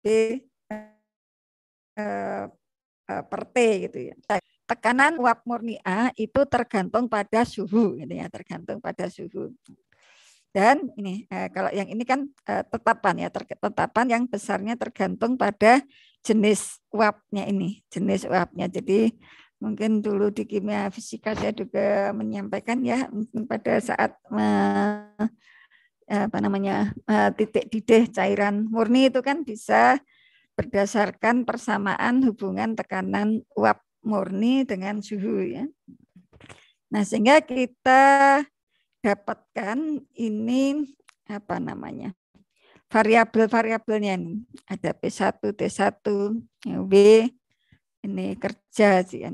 B per T gitu ya. Tekanan uap murni A itu tergantung pada suhu gitu ya, tergantung pada suhu. Dan ini kalau yang ini kan tetapan ya, tetapan yang besarnya tergantung pada jenis uapnya ini, jenis uapnya. Jadi mungkin dulu di kimia fisika saya juga menyampaikan ya pada saat titik didih cairan murni itu kan bisa berdasarkan persamaan hubungan tekanan uap murni dengan suhu ya. Nah, sehingga kita dapatkan ini variabel-variabelnya ini. Ada P1, T1, W ini kerja sih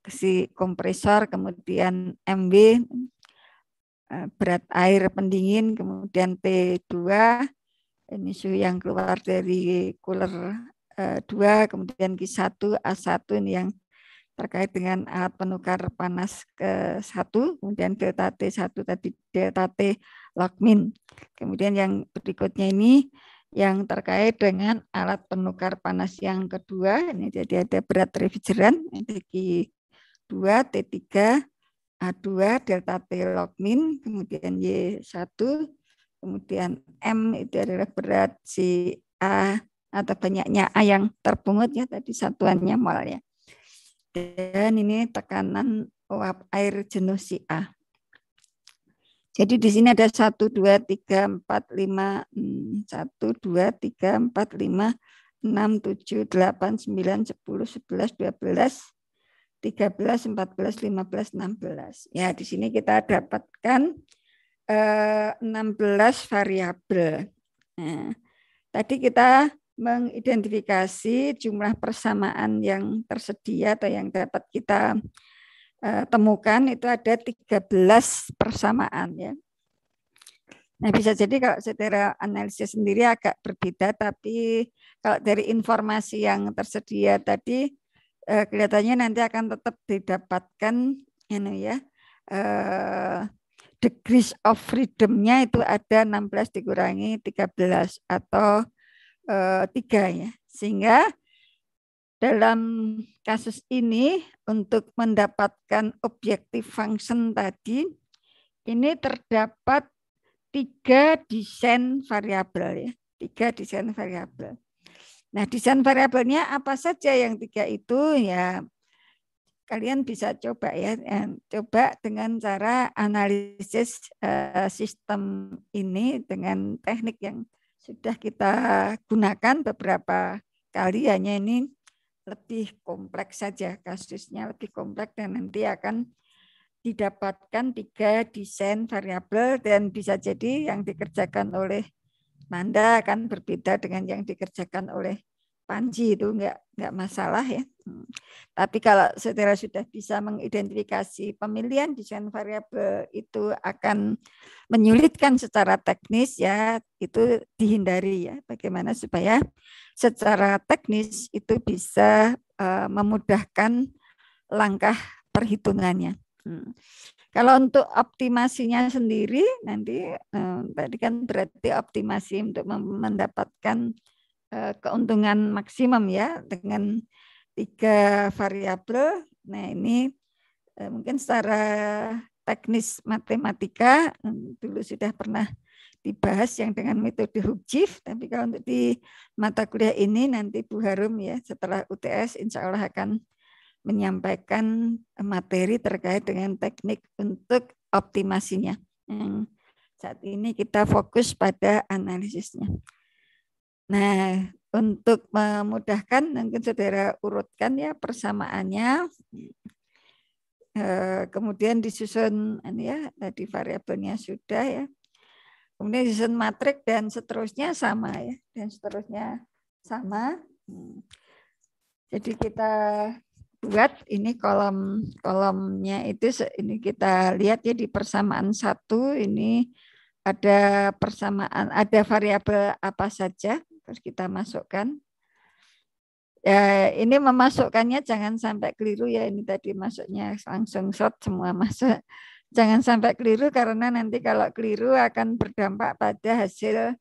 si kompresor, kemudian MW berat air pendingin, kemudian T2 ini suhu yang keluar dari cooler 2, kemudian Q1, A1 ini yang terkait dengan alat penukar panas ke 1, kemudian delta T1 tadi delta T log min. Kemudian yang berikutnya ini yang terkait dengan alat penukar panas yang kedua, ini jadi ada berat refrigeran, Q2, T3, A2, delta T log min, kemudian Y1, kemudian M itu adalah berat si A atau banyaknya A yang terpungut ya tadi satuannya mol ya. Dan ini tekanan uap air jenuh si A. Jadi di sini ada 1, 2, 3, 4, 5, 1, 2, 3, 4, 5, 6, 7, 8, 9, 10, 11, 12, 13, 14, 15, 16. Ya, di sini kita dapatkan 16 variabel. Nah, tadi kita mengidentifikasi jumlah persamaan yang tersedia atau yang dapat kita temukan itu ada 13 persamaan ya. Nah, bisa jadi kalau secara analisis sendiri agak berbeda, tapi kalau dari informasi yang tersedia tadi kelihatannya nanti akan tetap didapatkan degrees of freedom-nya itu ada 16 dikurangi 13 atau 3 ya. Sehingga dalam kasus ini untuk mendapatkan objective function tadi ini terdapat 3 desain variabel ya. 3 desain variabel. Nah, desain variabelnya apa saja yang 3 itu ya kalian bisa coba ya, coba dengan cara analisis sistem ini dengan teknik yang sudah kita gunakan beberapa kali, hanya ini lebih kompleks saja, kasusnya lebih kompleks dan nanti akan didapatkan 3 desain variabel dan bisa jadi yang dikerjakan oleh Nanda akan berbeda dengan yang dikerjakan oleh Panji, itu enggak masalah ya. Tapi kalau saudara sudah bisa mengidentifikasi pemilihan desain variabel itu akan menyulitkan secara teknis ya, itu dihindari ya. Bagaimana supaya secara teknis itu bisa memudahkan langkah perhitungannya. Kalau untuk optimasinya sendiri nanti tadi kan berarti optimasi untuk mendapatkan keuntungan maksimum ya dengan 3 variabel. Nah ini mungkin secara teknis matematika dulu sudah pernah dibahas yang dengan metode Hugjief, tapi kalau untuk di mata kuliah ini nanti Bu Harum ya setelah UTS insya Allah akan menyampaikan materi terkait dengan teknik untuk optimasinya. Yang saat ini kita fokus pada analisisnya. Nah, untuk memudahkan mungkin saudara urutkan ya persamaannya. Kemudian disusun ya tadi variabelnya sudah ya. Kemudian disusun matrik dan seterusnya sama ya, dan seterusnya sama. Jadi kita buat ini kolomnya itu ini kita lihat ya di persamaan 1 ini ada persamaan, ada variabel apa saja. Terus kita masukkan. Ya, ini memasukkannya jangan sampai keliru ya. Ini tadi masuknya langsung short semua masuk. Jangan sampai keliru karena nanti kalau keliru akan berdampak pada hasil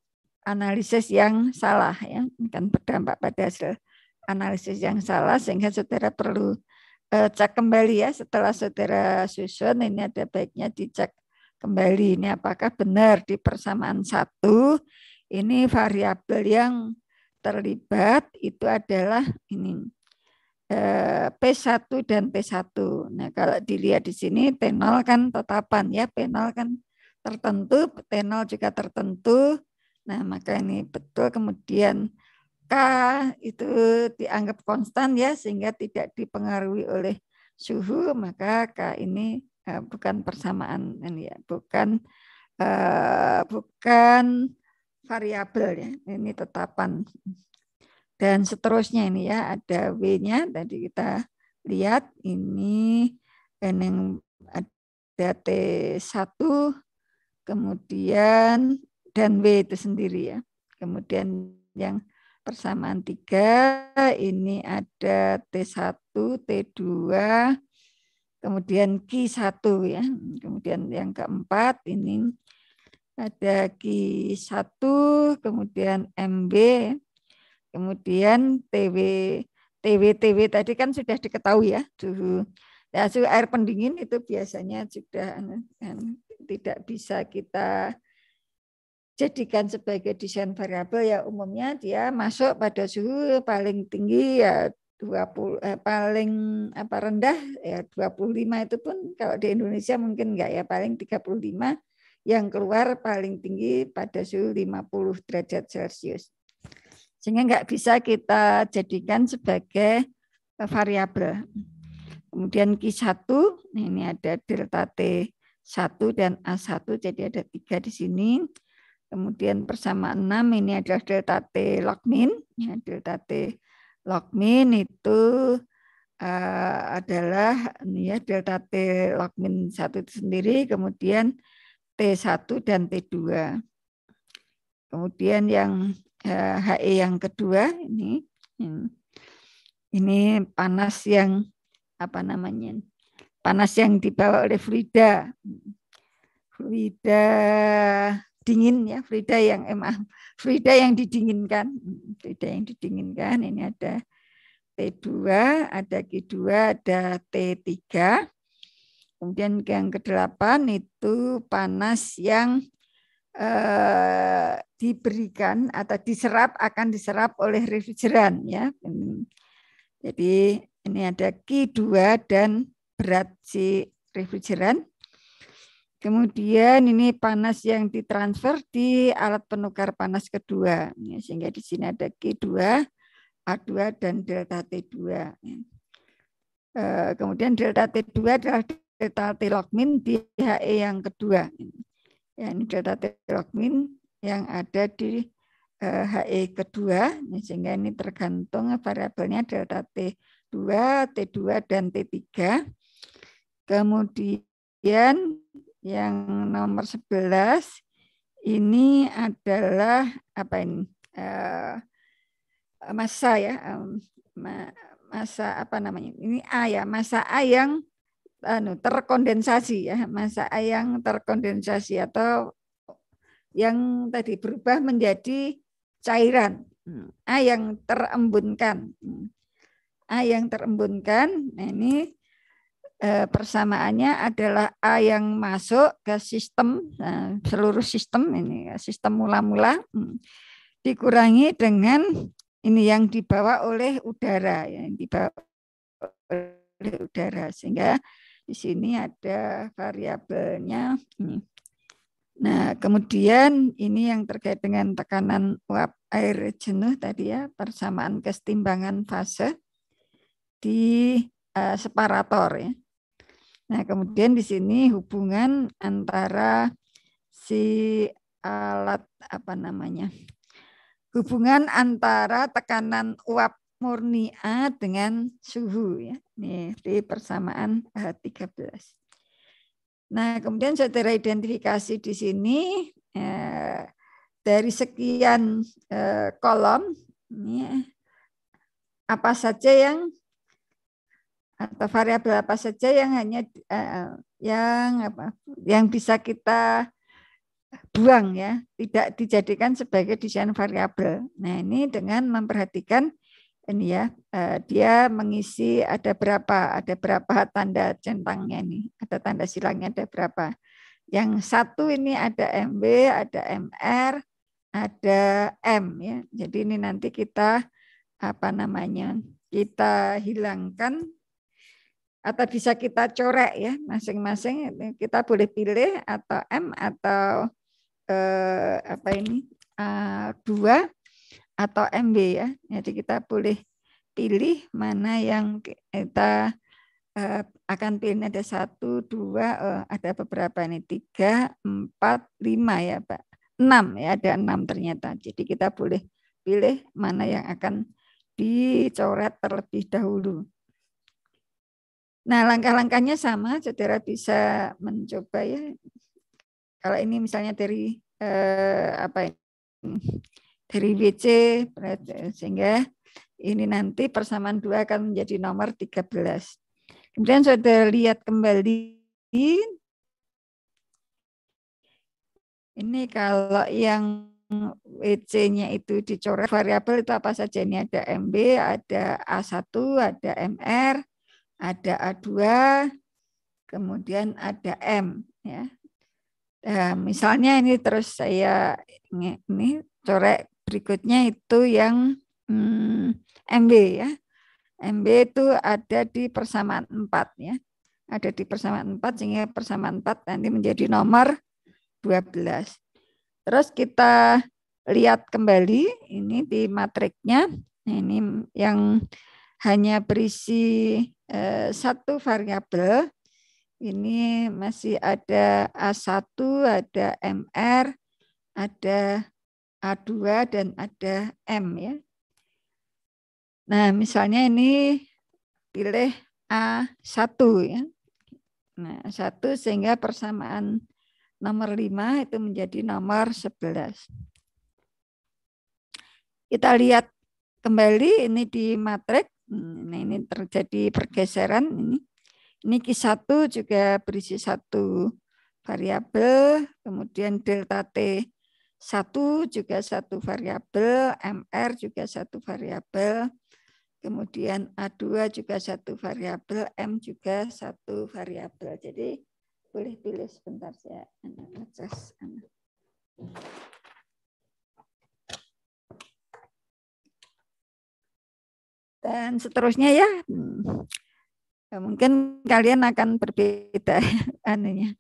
analisis yang salah ya. Akan berdampak pada hasil analisis yang salah sehingga saudara perlu cek kembali ya setelah saudara susun. Ini ada baiknya dicek kembali ini apakah benar di persamaan 1 ini variabel yang terlibat itu adalah ini P1 dan P1. Nah, kalau dilihat di sini T0 kan tetapan ya, P0 kan tertentu, T0 juga tertentu. Nah, maka ini betul. Kemudian K itu dianggap konstan ya sehingga tidak dipengaruhi oleh suhu, maka K ini bukan persamaan ini ya, bukan variabel ya, ini tetapan. Dan seterusnya ini ya, ada W-nya tadi kita lihat ini yang ada T1 kemudian dan W itu sendiri ya. Kemudian yang persamaan 3 ini ada T1, T2 kemudian Q1 ya. Kemudian yang keempat ini ada Q1, kemudian MB, kemudian TW tadi kan sudah diketahui ya, suhu air pendingin itu biasanya sudah tidak bisa kita jadikan sebagai desain variabel ya, umumnya dia masuk pada suhu paling tinggi ya 20 paling rendah ya 25, itu pun kalau di Indonesia mungkin enggak ya, paling 35. Yang keluar paling tinggi pada suhu 50 derajat Celcius. Sehingga enggak bisa kita jadikan sebagai variabel. Kemudian Q1, ini ada delta T1 dan A1, jadi ada 3 di sini. Kemudian persamaan 6 ini adalah delta T log min. Ya, delta T log min itu adalah ini ya, delta T log min 1 itu sendiri, kemudian T1 dan T2. Kemudian yang HE yang kedua ini panas yang apa namanya? Panas yang dibawa oleh fluida dingin ya, Frida yang Frida yang didinginkan. Frida yang didinginkan, ini ada T2, ada Q2, ada T3. Kemudian yang ke-8 itu panas yang diberikan atau akan diserap oleh refrigeran ya. Jadi ini ada Q2 dan berat si refrigeran. Kemudian ini panas yang ditransfer di alat penukar panas kedua. Sehingga di sini ada Q2, A2 dan delta T2. Kemudian delta T2 adalah delta T log min di HE yang kedua. Ya, ini delta T log min yang ada di HE kedua. Sehingga ini tergantung variabelnya delta T2, T2 dan T3. Kemudian yang nomor 11 ini adalah apa ini? Massa ya. Massa apa namanya? Ini A ya, massa A yang terkondensasi ya, massa A yang terkondensasi atau yang tadi berubah menjadi cairan. A yang terembunkan. A yang terembunkan. Nah, ini persamaannya adalah A yang masuk ke sistem, seluruh sistem ini sistem mula-mula dikurangi dengan ini yang dibawa oleh udara, yang dibawa oleh udara, sehingga di sini ada variabelnya. Nah, kemudian ini yang terkait dengan tekanan uap air jenuh tadi ya, persamaan kesetimbangan fase di separator ya. Nah, kemudian di sini hubungan antara si alat apa namanya? Hubungan antara tekanan uap murni A dengan suhu ya. Nih di persamaan 13. Nah, kemudian saudara identifikasi di sini dari sekian kolom ini apa saja atau variabel apa saja yang hanya yang bisa kita buang ya, tidak dijadikan sebagai desain variabel. Nah, ini dengan memperhatikan ini ya, dia mengisi ada berapa tanda centangnya ini, ada tanda silangnya ada berapa. Yang satu ini ada MW, ada MR, ada M ya. Jadi ini nanti kita apa namanya? Kita hilangkan atau bisa kita corek ya, masing-masing kita boleh pilih atau M atau apa ini A2 atau MB ya. Jadi kita boleh pilih mana yang kita akan pilih. Ada 1, 2, ada beberapa ini 3, 4, 5 ya Pak. 6 ya, ada 6 ternyata. Jadi kita boleh pilih mana yang akan dicoret terlebih dahulu. Nah, langkah-langkahnya sama, saudara bisa mencoba ya. Kalau ini misalnya dari apa ini? Dari WC, sehingga ini nanti persamaan 2 akan menjadi nomor 13. Kemudian saudara lihat kembali. Ini kalau yang WC-nya itu dicoret variabel itu apa saja? Ini ada MB, ada A1, ada MR, ada A2, kemudian ada M ya. Nah, misalnya ini terus saya ini coret berikutnya itu yang MB ya. MB itu ada di persamaan 4 ya. Ada di persamaan 4 sehingga persamaan 4 nanti menjadi nomor 12. Terus kita lihat kembali ini di matriknya. Ini yang hanya berisi satu variabel. Ini masih ada A1, ada MR, ada A2 dan ada M ya. Nah, misalnya ini pilih A1 ya. Nah, 1 sehingga persamaan nomor 5 itu menjadi nomor 11. Kita lihat kembali ini di matrik. Nah, ini terjadi pergeseran ini. Ini Q1 juga berisi satu variabel, kemudian delta T 1 juga satu variabel, MR juga satu variabel, kemudian A2 juga satu variabel, M juga satu variabel. Jadi boleh pilih sebentar saya ngecas. Dan seterusnya ya. Mungkin kalian akan berbeda anunya.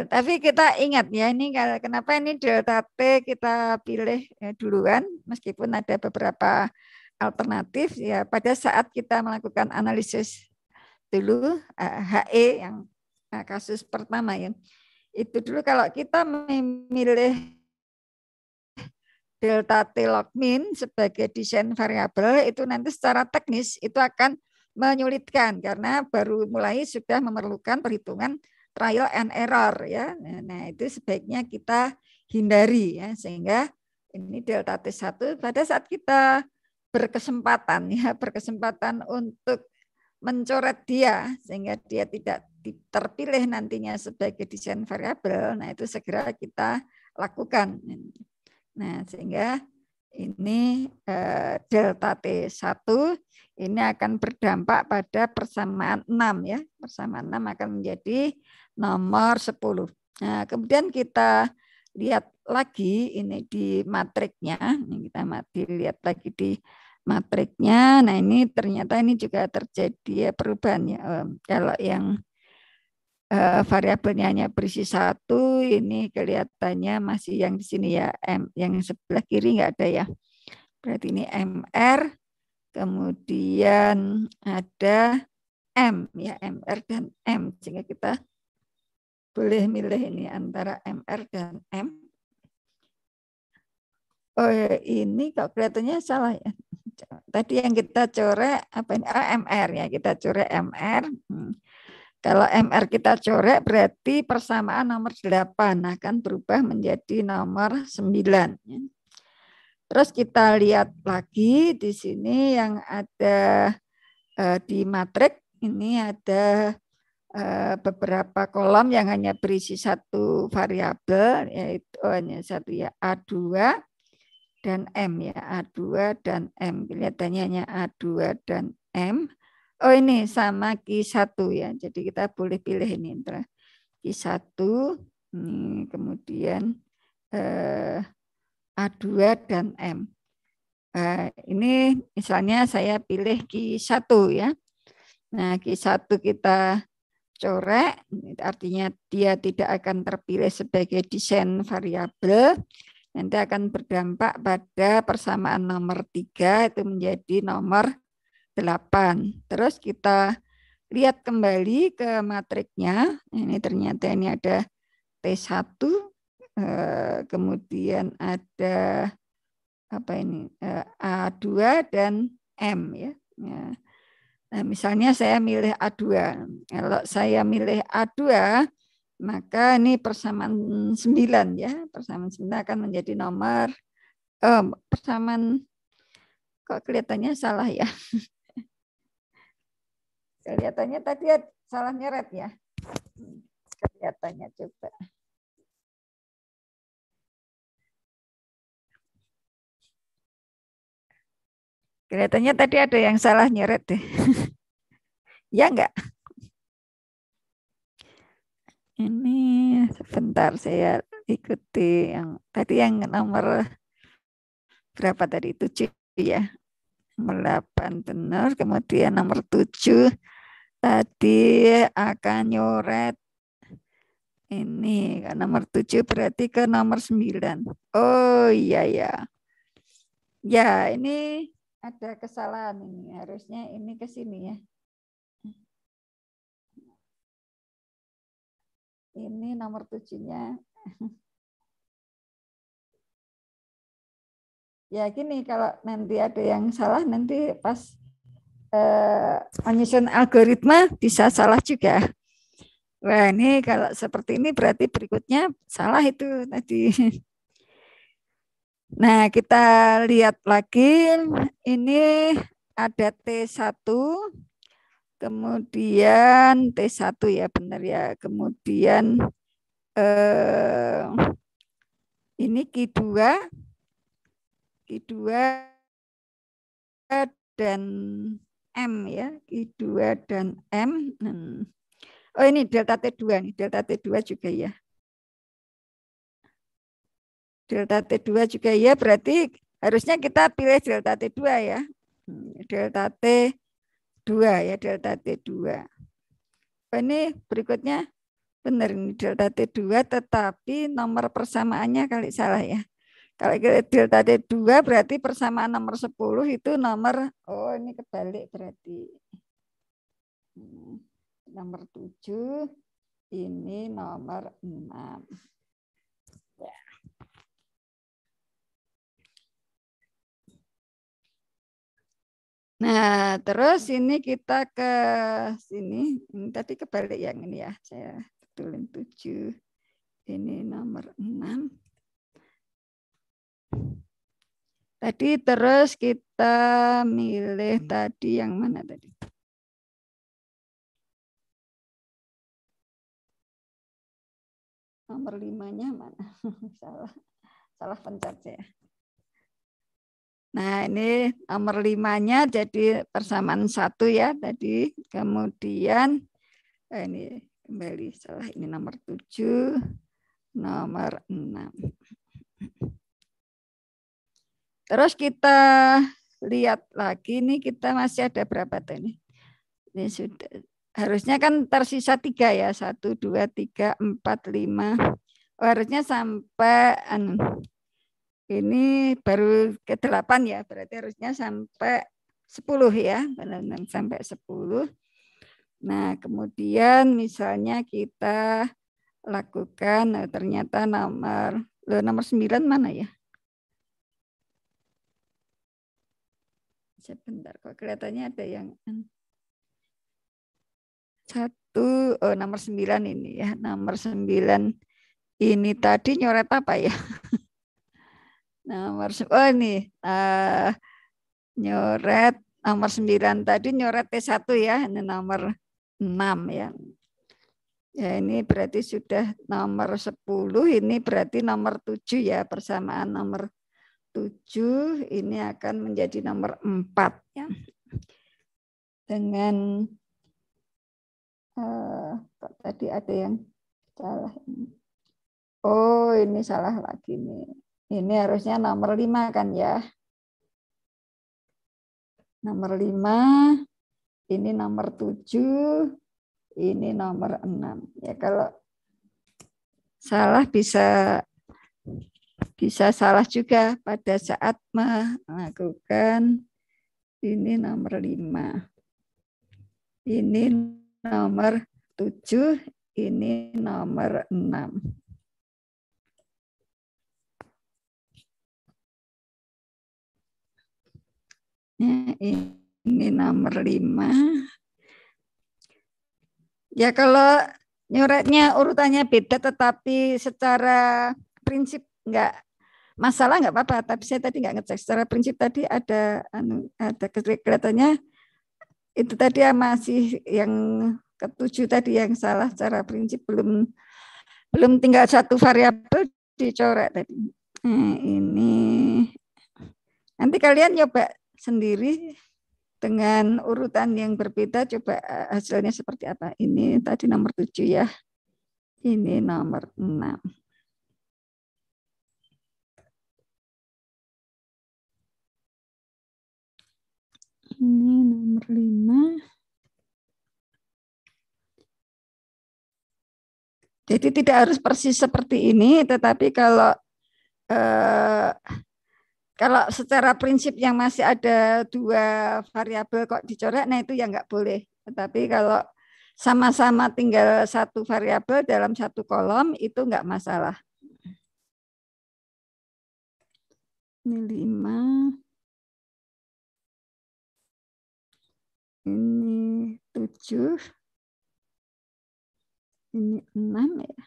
Tapi kita ingat ya, ini kenapa ini delta T kita pilih duluan, meskipun ada beberapa alternatif ya. Pada saat kita melakukan analisis dulu HE yang kasus pertama ya, itu dulu kalau kita memilih delta T log min sebagai desain variabel, itu nanti secara teknis itu akan menyulitkan karena baru mulai sudah memerlukan perhitungan trial and error ya. Nah, itu sebaiknya kita hindari ya, sehingga ini delta T1 pada saat kita berkesempatan untuk mencoret dia sehingga dia tidak terpilih nantinya sebagai desain variabel. Nah, itu segera kita lakukan. Nah, sehingga ini delta T1 ini akan berdampak pada persamaan 6 ya. Persamaan 6 akan menjadi nomor 10. Nah, kemudian kita lihat lagi ini di matriknya. Ini kita lihat lagi di matriknya. Nah, ini ternyata ini juga terjadi perubahan ya. Kalau yang variabelnya hanya berisi 1, ini kelihatannya masih yang di sini ya, M. Yang sebelah kiri nggak ada ya. Berarti ini MR, kemudian ada M ya, MR dan M, sehingga kita boleh milih ini antara MR dan M. Oh ini kok kelihatannya salah ya. Tadi yang kita coret apa ini? MR ya, kita coret MR. Kalau MR kita coret berarti persamaan nomor 8 akan berubah menjadi nomor 9. Terus kita lihat lagi di sini yang ada di matrik ini ada beberapa kolom yang hanya berisi satu variabel, yaitu hanya satu ya, A2 dan M ya, A2 dan M. Kelihatannya hanya A2 dan M. Oh ini sama Q1 ya, jadi kita boleh pilih ini antara Q1, ini kemudian A2 dan M. Ini misalnya saya pilih Q1 ya. Nah Q1 kita coret, artinya dia tidak akan terpilih sebagai desain variabel, nanti akan berdampak pada persamaan nomor 3 itu menjadi nomor 8. Terus kita lihat kembali ke matriknya, ini ternyata ini ada T1, kemudian ada apa ini A2 dan M ya. Nah, misalnya saya milih A2. Kalau saya milih A2, maka ini persamaan 9 ya. Persamaan 9 akan menjadi nomor persamaan kok kelihatannya salah ya. Kelihatannya tadi salah nyeret ya. Kelihatannya coba. Kelihatannya tadi ada yang salah nyeret deh. Ya enggak? Ini sebentar saya ikuti yang tadi yang nomor berapa tadi? 7 ya. Nomor 8 benar, kemudian nomor 7 tadi akan nyoret ini nomor 7 berarti ke nomor 9. Oh iya ya. Ya, ini ada kesalahan ini. Harusnya ini ke sini ya. Ini nomor 7-nya. Ya gini, kalau nanti ada yang salah nanti pas menyusun algoritma bisa salah juga. Wah ini kalau seperti ini berarti berikutnya salah itu tadi. Nah kita lihat lagi, ini ada T1, kemudian T1 ya benar ya, kemudian Ini Q2 dan M ya, Q2 dan M. Oh ini delta T2 nih, delta T2 juga ya. Delta T2 juga ya, berarti harusnya kita pilih delta T2 ya. Delta T2 ya, delta T2. Ini berikutnya benar ini delta T2 tetapi nomor persamaannya kali salah ya. Kalau delta T2 berarti persamaan nomor 10 itu nomor, oh ini kebalik berarti. Nomor 7, ini nomor 6. Ya. Nah, terus ini kita ke sini. Ini tadi kebalik yang ini ya. Saya betulin 7. Ini nomor 6. Tadi terus kita milih tadi yang mana tadi? Nomor 5-nya mana? Salah pencet saya. Nah, ini nomor 5-nya jadi persamaan 1 ya tadi. Kemudian ini kembali salah, ini nomor 7, nomor 6. Terus kita lihat lagi nih, kita masih ada berapa tuh ini? Ini sudah harusnya kan tersisa 3 ya. 1, 2, 3, 4, 5. Oh, harusnya sampai ini baru ke 8 ya, berarti harusnya sampai 10 ya, benar-benar sampai 10. Nah, kemudian misalnya kita lakukan, ternyata nomor 9 mana ya? Sebentar, kok kelihatannya ada yang 1, nomor 9 ini ya, nomor 9 ini tadi nyoret apa ya? Nomor ini nyoret nomor 9 tadi nyoret T1 ya, ini nomor 6 ya. Ya ini berarti sudah nomor 10, ini berarti nomor 7 ya, persamaan nomor 7 ini akan menjadi nomor 4 ya. Dengan kok tadi ada yang salah. Oh, ini salah lagi nih. Ini harusnya nomor 5 kan ya. Nomor 5, ini nomor 7, ini nomor 6. Ya kalau salah bisa salah juga pada saat melakukan ini nomor 5. Ini nomor 7, ini nomor 6. Ini nomor 5. Ya kalau nyoretnya urutannya beda tetapi secara prinsip enggak masalah enggak apa-apa, tapi saya tadi enggak ngecek secara prinsip tadi ada kelihatannya itu tadi masih yang ke-7 tadi yang salah secara prinsip, belum tinggal satu variabel dicoret tadi. Nah, ini nanti kalian nyoba sendiri dengan urutan yang berbeda, coba hasilnya seperti apa. Ini tadi nomor 7 ya. Ini nomor 6. Ini nomor 5. Jadi tidak harus persis seperti ini, tetapi kalau secara prinsip yang masih ada 2 variabel kok dicoret, nah itu yang nggak boleh. Tetapi kalau sama-sama tinggal 1 variabel dalam 1 kolom itu nggak masalah. Ini 5. Ini 7. Ini 6 ya.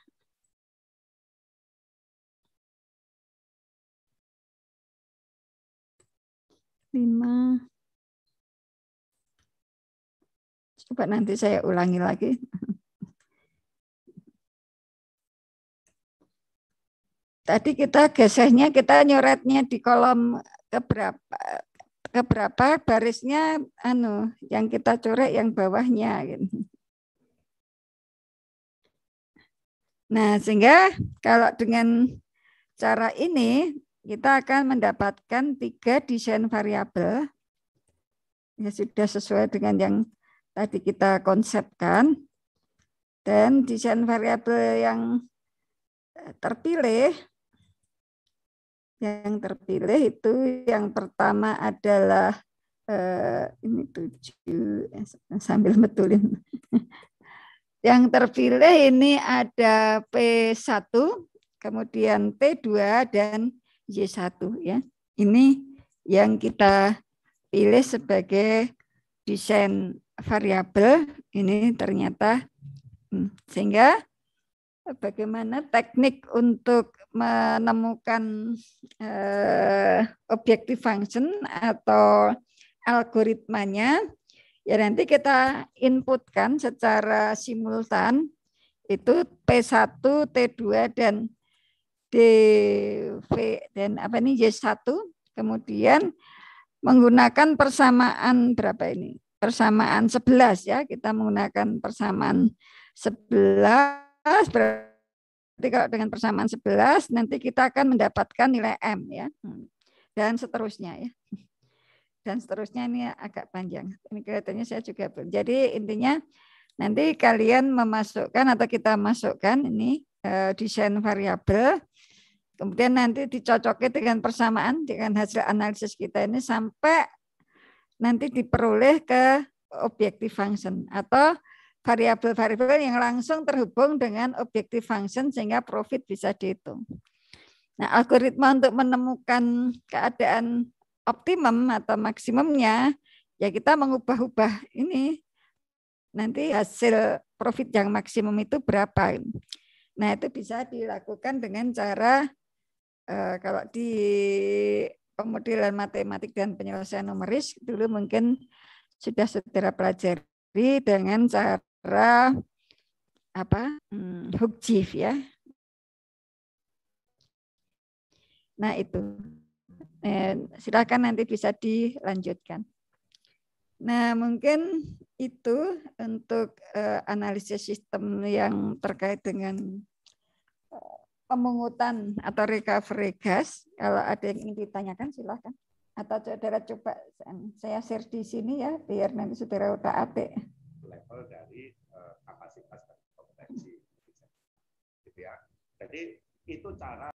5. Coba nanti saya ulangi lagi. tadi kita gesehnya, kita nyoretnya di kolom keberapa barisnya yang kita coret yang bawahnya gitu. Nah, sehingga kalau dengan cara ini kita akan mendapatkan 3 desain variabel ya, sudah sesuai dengan yang tadi kita konsepkan, dan desain variabel yang terpilih itu yang pertama adalah ini 7 sambil betulin. Yang terpilih ini ada P1, kemudian T2 dan Y1 ya. Ini yang kita pilih sebagai desain variabel ini ternyata sehingga bagaimana teknik untuk menemukan objective function atau algoritmanya ya nanti kita inputkan secara simultan itu P1, T2 dan DV dan Y1, kemudian menggunakan persamaan berapa ini? Persamaan 11 ya, kita menggunakan persamaan 11 berarti kalau dengan persamaan 11 nanti kita akan mendapatkan nilai M ya. Dan seterusnya ya. Dan seterusnya ini agak panjang. Ini kelihatannya saya juga. Jadi intinya nanti kalian memasukkan atau kita masukkan ini desain variabel, kemudian nanti dicocoki dengan persamaan dengan hasil analisis kita ini sampai nanti diperoleh ke objective function atau variabel-variabel yang langsung terhubung dengan objective function sehingga profit bisa dihitung. Nah, algoritma untuk menemukan keadaan optimum atau maksimumnya ya kita mengubah-ubah ini nanti hasil profit yang maksimum itu berapa. Nah, itu bisa dilakukan dengan cara kalau di pemodelan matematik dan penyelesaian numeris dulu mungkin sudah saudara pelajari dengan cara Hook-Geef ya. Nah, itu. Silakan nanti bisa dilanjutkan. Nah, mungkin itu untuk analisis sistem yang terkait dengan pemungutan atau recovery gas. Kalau ada yang ingin ditanyakan silakan. Atau saudara coba saya share di sini ya, biar nanti saudara udah atik. Level dari kapasitas dan kompetensi. Gitu ya. Jadi itu cara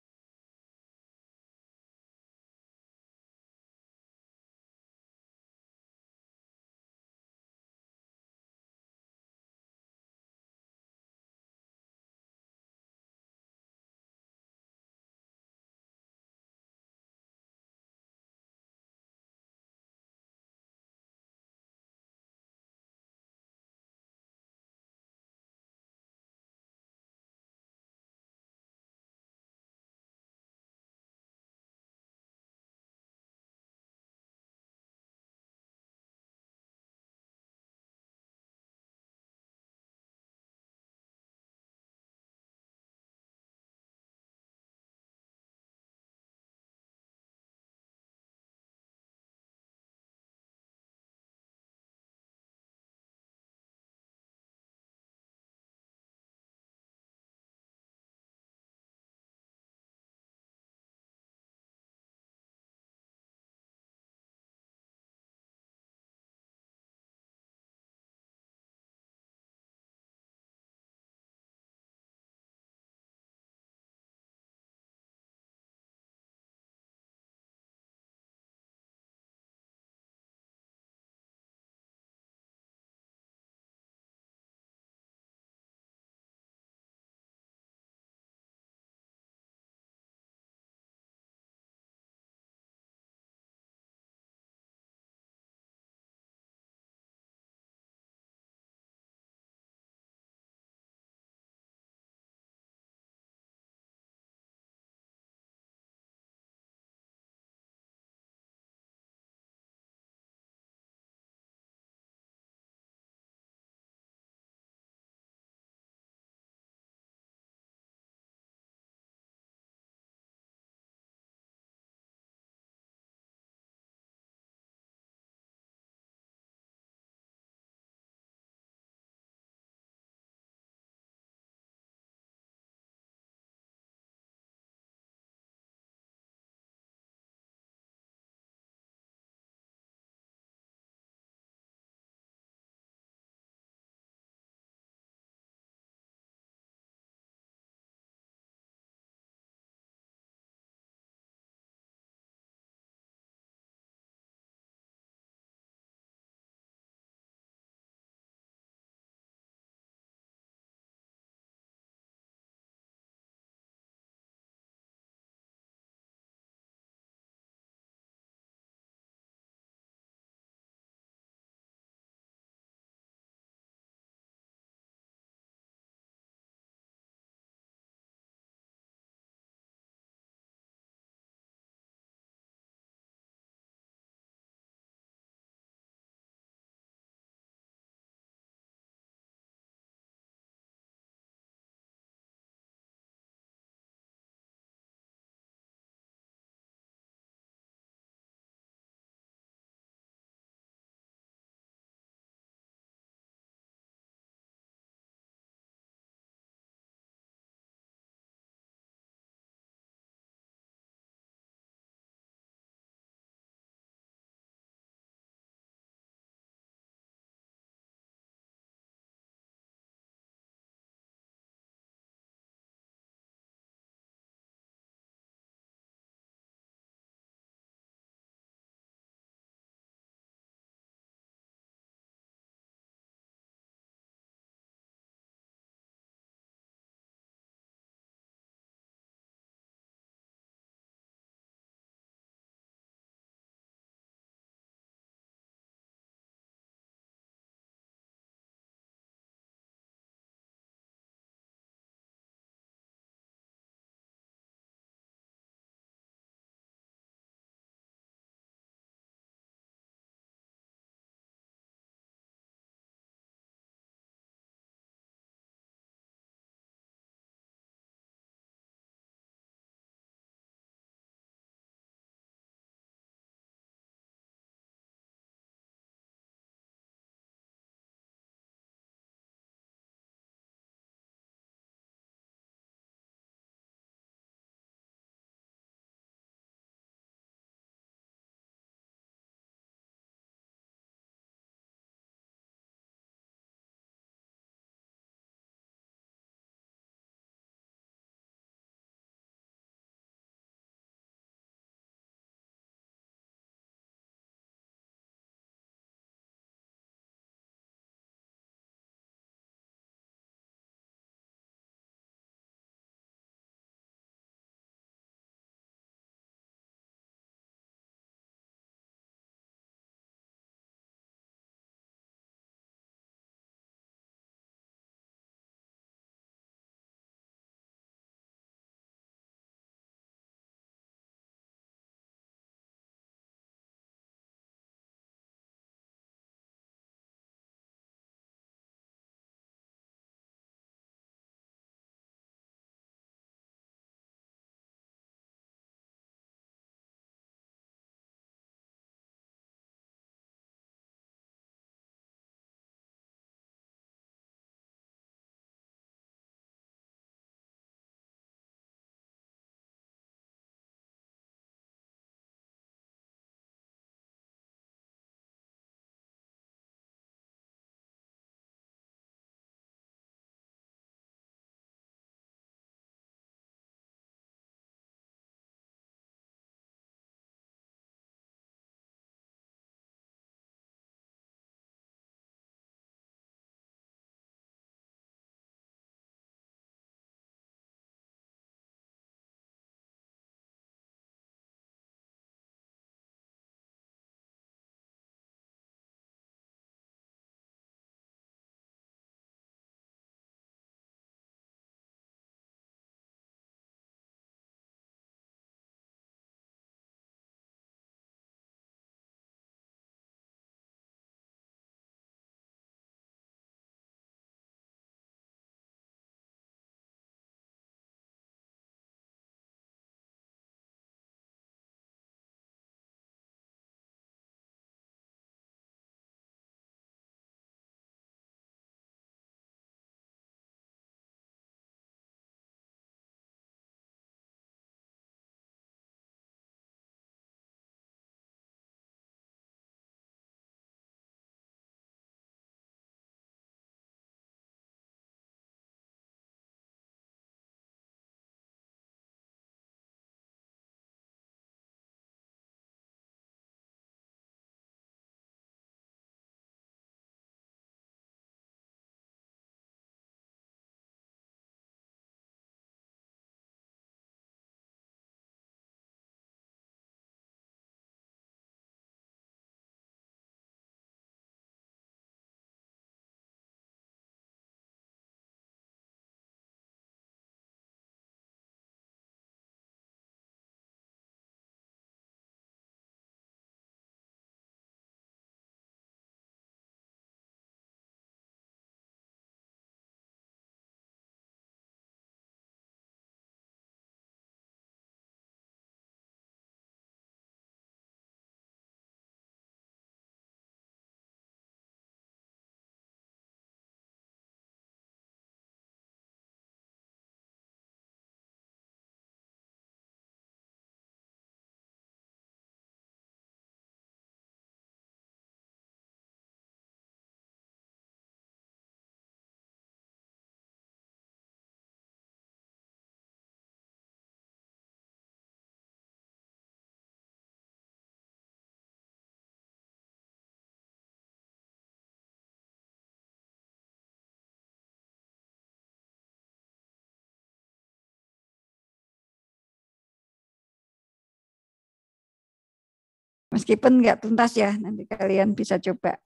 Meskipun nggak tuntas ya, nanti kalian bisa coba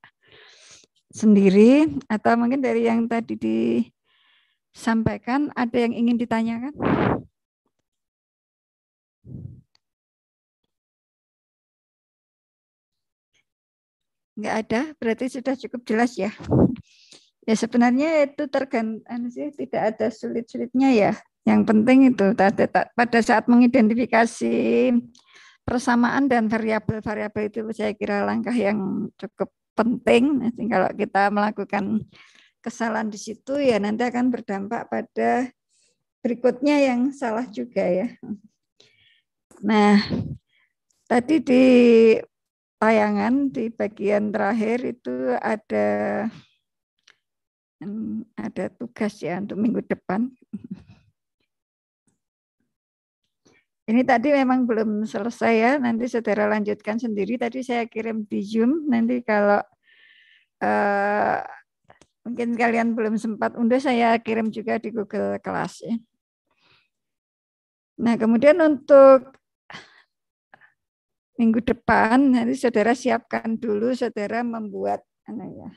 sendiri atau mungkin dari yang tadi disampaikan ada yang ingin ditanyakan? Nggak ada, berarti sudah cukup jelas ya. Ya sebenarnya itu tergantung sih, tidak ada sulit-sulitnya ya. Yang penting itu pada saat mengidentifikasi persamaan dan variabel-variabel itu saya kira langkah yang cukup penting. Nanti kalau kita melakukan kesalahan di situ ya nanti akan berdampak pada berikutnya yang salah juga ya. Nah, tadi di tayangan di bagian terakhir itu ada tugas ya untuk minggu depan. Ini tadi memang belum selesai ya, nanti saudara lanjutkan sendiri. Tadi saya kirim di Zoom, nanti kalau mungkin kalian belum sempat unduh, saya kirim juga di Google Class ya. Nah, kemudian untuk minggu depan, nanti saudara siapkan dulu, saudara membuat ya.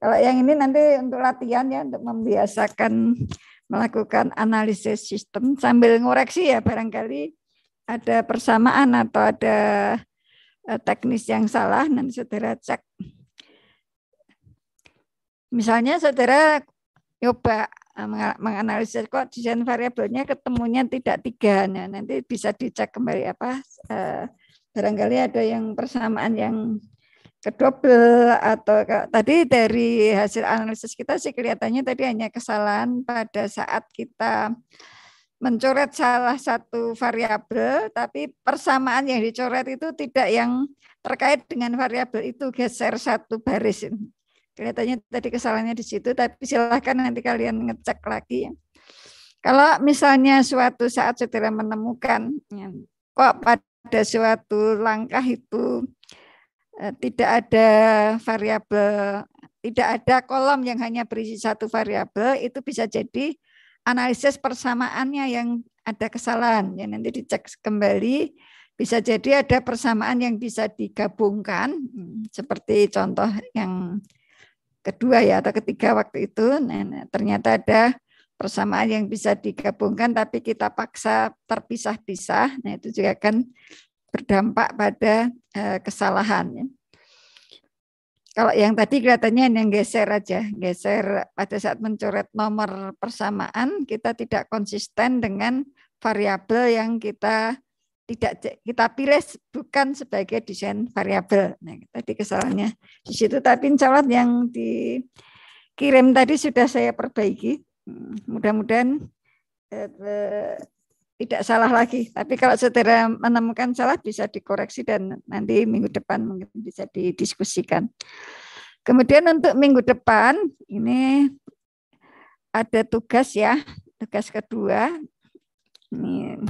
Kalau yang ini nanti untuk latihan ya, untuk membiasakan melakukan analisis sistem sambil ngoreksi ya, barangkali ada persamaan atau ada teknis yang salah, nanti saudara cek. Misalnya saudara coba menganalisis kok desain variabelnya ketemunya tidak 3, nah, nanti bisa dicek kembali apa barangkali ada yang persamaan yang kedouble atau tadi dari hasil analisis kita sih kelihatannya tadi hanya kesalahan pada saat kita mencoret salah satu variabel, tapi persamaan yang dicoret itu tidak yang terkait dengan variabel itu, geser satu baris. Kelihatannya tadi kesalahannya di situ, tapi silahkan nanti kalian ngecek lagi. Kalau misalnya suatu saat saudara menemukan kok pada suatu langkah itu tidak ada variabel, tidak ada kolom yang hanya berisi satu variabel, itu bisa jadi analisis persamaannya yang ada kesalahan. Ya, nanti dicek kembali, bisa jadi ada persamaan yang bisa digabungkan, seperti contoh yang kedua ya atau ketiga waktu itu. Nah, ternyata ada persamaan yang bisa digabungkan, tapi kita paksa terpisah-pisah. Nah, itu juga akan berdampak pada kesalahan. Kalau yang tadi kelihatannya yang geser aja, geser pada saat mencoret nomor persamaan, kita tidak konsisten dengan variabel yang kita pilih bukan sebagai desain variabel. Nah, tadi kesalahannya di situ, tapi insya Allah yang dikirim tadi sudah saya perbaiki. Mudah-mudahan tidak salah lagi. Tapi kalau saudara menemukan salah bisa dikoreksi dan nanti minggu depan mungkin bisa didiskusikan. Kemudian untuk minggu depan ini ada tugas ya, tugas kedua. Ini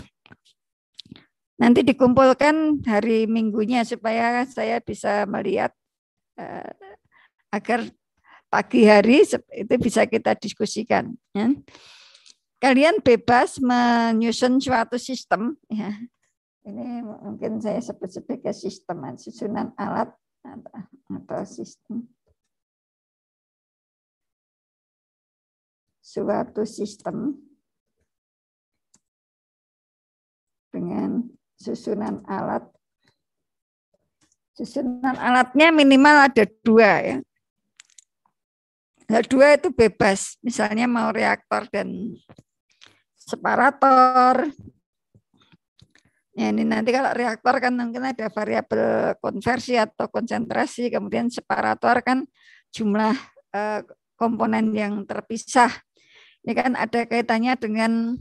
nanti dikumpulkan hari minggunya supaya saya bisa melihat agar pagi hari itu bisa kita diskusikan. Ya. Kalian bebas menyusun suatu sistem, ya. Ini mungkin saya sebut sebagai sistem, susunan alat atau sistem. Suatu sistem dengan susunan alat. Susunan alatnya minimal ada 2 ya. Nah, 2 itu bebas, misalnya mau reaktor dan separator. Ya, ini nanti kalau reaktor kan mungkin ada variabel konversi atau konsentrasi, kemudian separator kan jumlah komponen yang terpisah. Ini kan ada kaitannya dengan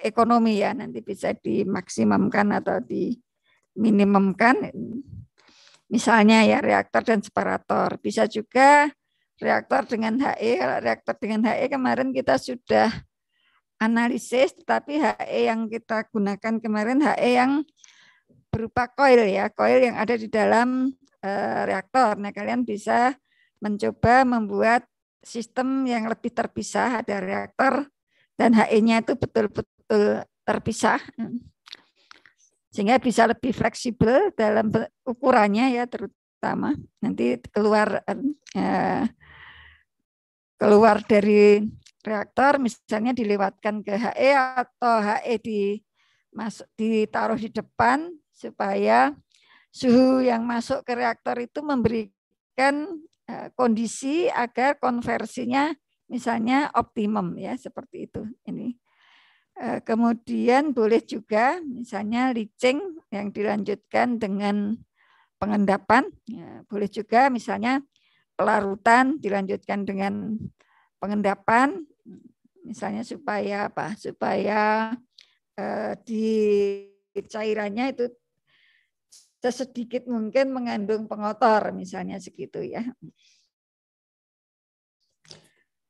ekonomi ya, nanti bisa dimaksimumkan atau diminimumkan. Misalnya ya reaktor dan separator. Bisa juga reaktor dengan HE. Kalau reaktor dengan HE kemarin kita sudah analisis, tetapi HE yang kita gunakan kemarin HE yang berupa coil ya, coil yang ada di dalam reaktor. Nah, kalian bisa mencoba membuat sistem yang lebih terpisah, ada reaktor dan HE-nya itu betul-betul terpisah. sehingga bisa lebih fleksibel dalam ukurannya ya, terutama nanti keluar dari reaktor misalnya dilewatkan ke HE atau HE ditaruh di depan supaya suhu yang masuk ke reaktor itu memberikan kondisi agar konversinya misalnya optimum ya, seperti itu. Ini kemudian boleh juga misalnya leaching yang dilanjutkan dengan pengendapan, ya, boleh juga misalnya pelarutan dilanjutkan dengan pengendapan, misalnya supaya apa? Supaya di cairannya itu sesedikit mungkin mengandung pengotor, misalnya segitu ya.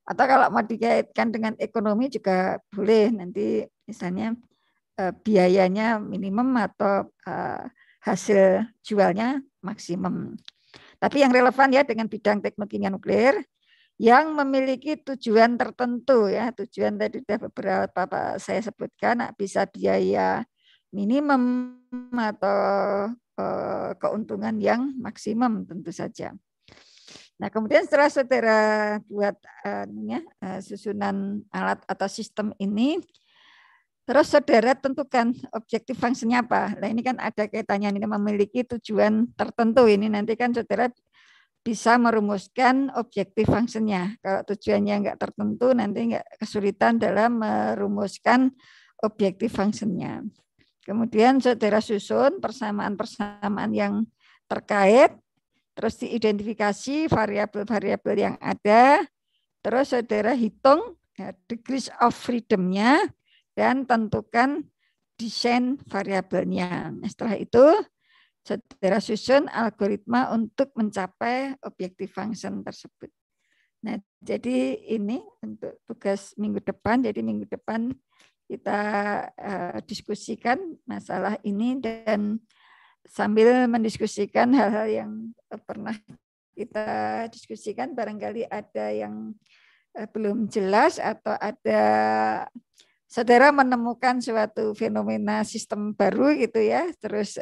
Atau kalau mau dikaitkan dengan ekonomi juga boleh, nanti misalnya biayanya minimum atau hasil jualnya maksimum. Tapi yang relevan ya dengan bidang teknologi nuklir yang memiliki tujuan tertentu ya, tujuan tadi sudah beberapa saya sebutkan, bisa biaya minimum atau keuntungan yang maksimum tentu saja. Nah, kemudian setelah saudara buat susunan alat atau sistem ini, terus saudara tentukan objektif fungsinya apa. Nah, ini kan ada kaitannya, ini memiliki tujuan tertentu. Ini nanti kan saudara bisa merumuskan objektif fungsinya. Kalau tujuannya enggak tertentu, nanti enggak kesulitan dalam merumuskan objektif fungsinya. Kemudian saudara susun persamaan-persamaan yang terkait, terus diidentifikasi variabel-variabel yang ada, terus saudara hitung degrees of freedom-nya, dan tentukan desain variabelnya. Nah, setelah itu, saudara susun algoritma untuk mencapai objektif function tersebut. Nah, jadi ini untuk tugas minggu depan. Jadi minggu depan kita diskusikan masalah ini dan sambil mendiskusikan hal-hal yang pernah kita diskusikan, barangkali ada yang belum jelas atau ada saudara menemukan suatu fenomena sistem baru gitu ya, terus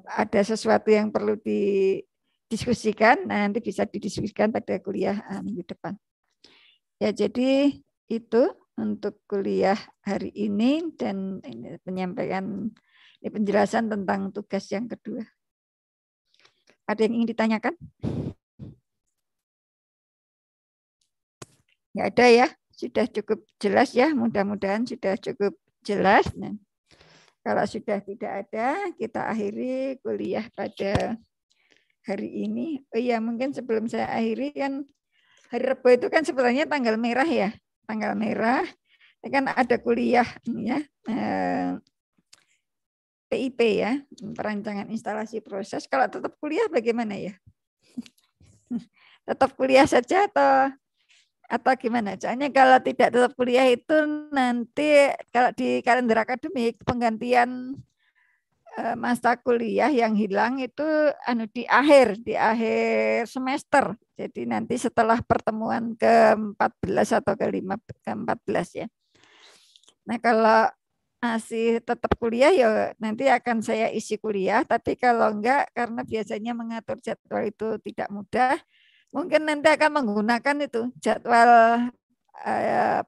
ada sesuatu yang perlu didiskusikan, nah nanti bisa didiskusikan pada kuliah minggu depan. Ya, jadi itu untuk kuliah hari ini dan ini penyampaian penjelasan tentang tugas yang kedua. Ada yang ingin ditanyakan? Nggak ada ya? Sudah cukup jelas ya? Mudah-mudahan sudah cukup jelas. Nah, kalau sudah tidak ada, kita akhiri kuliah pada hari ini. Oh iya, mungkin sebelum saya akhiri kan hari Rabu itu kan sebenarnya tanggal merah ya. Tanggal merah, kan ada kuliah ya. PIP ya, perancangan instalasi proses. Kalau tetap kuliah bagaimana ya? Tetap kuliah saja atau gimana? Soalnya kalau tidak tetap kuliah itu nanti kalau di kalender akademik penggantian masa kuliah yang hilang itu di akhir semester. Jadi nanti setelah pertemuan ke-14 atau ke-14 ya. Nah, kalau masih tetap kuliah ya nanti akan saya isi kuliah, tapi kalau enggak karena biasanya mengatur jadwal itu tidak mudah, mungkin nanti akan menggunakan itu jadwal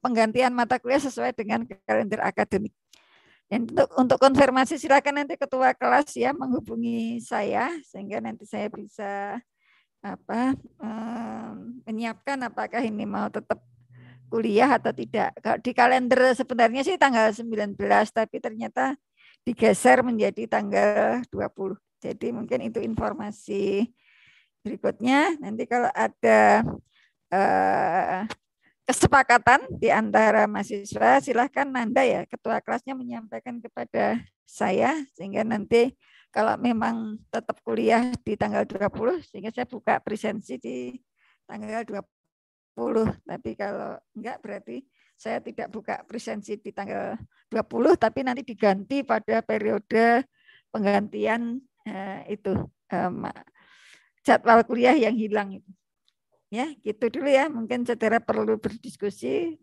penggantian mata kuliah sesuai dengan kalender akademik. Dan untuk konfirmasi silakan nanti ketua kelas ya menghubungi saya sehingga nanti saya bisa menyiapkan apakah ini mau tetap kuliah atau tidak. Kalau di kalender sebenarnya sih tanggal 19, tapi ternyata digeser menjadi tanggal 20. Jadi mungkin itu informasi berikutnya. Nanti kalau ada kesepakatan di antara mahasiswa, silahkan Nanda ya, ketua kelasnya menyampaikan kepada saya, sehingga nanti kalau memang tetap kuliah di tanggal 20, sehingga saya buka presensi di tanggal 20. Tapi kalau enggak berarti saya tidak buka presensi di tanggal 20, tapi nanti diganti pada periode penggantian jadwal kuliah yang hilang itu. Ya, gitu dulu ya. Mungkin saudara perlu berdiskusi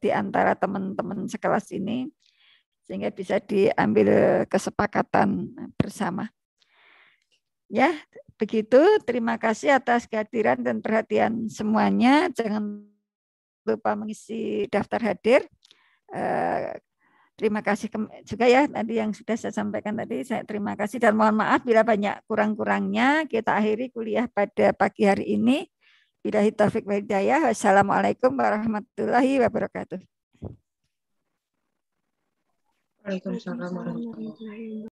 di antara teman-teman sekelas ini sehingga bisa diambil kesepakatan bersama. Ya, begitu. Terima kasih atas kehadiran dan perhatian semuanya. Jangan lupa mengisi daftar hadir. Terima kasih juga ya tadi yang sudah saya sampaikan tadi. Saya terima kasih dan mohon maaf bila banyak kurang-kurangnya. Kita akhiri kuliah pada pagi hari ini. Billahi taufiq wal hidayah. Wassalamualaikum warahmatullahi wabarakatuh. Waalaikumsalam warahmatullahi wabarakatuh.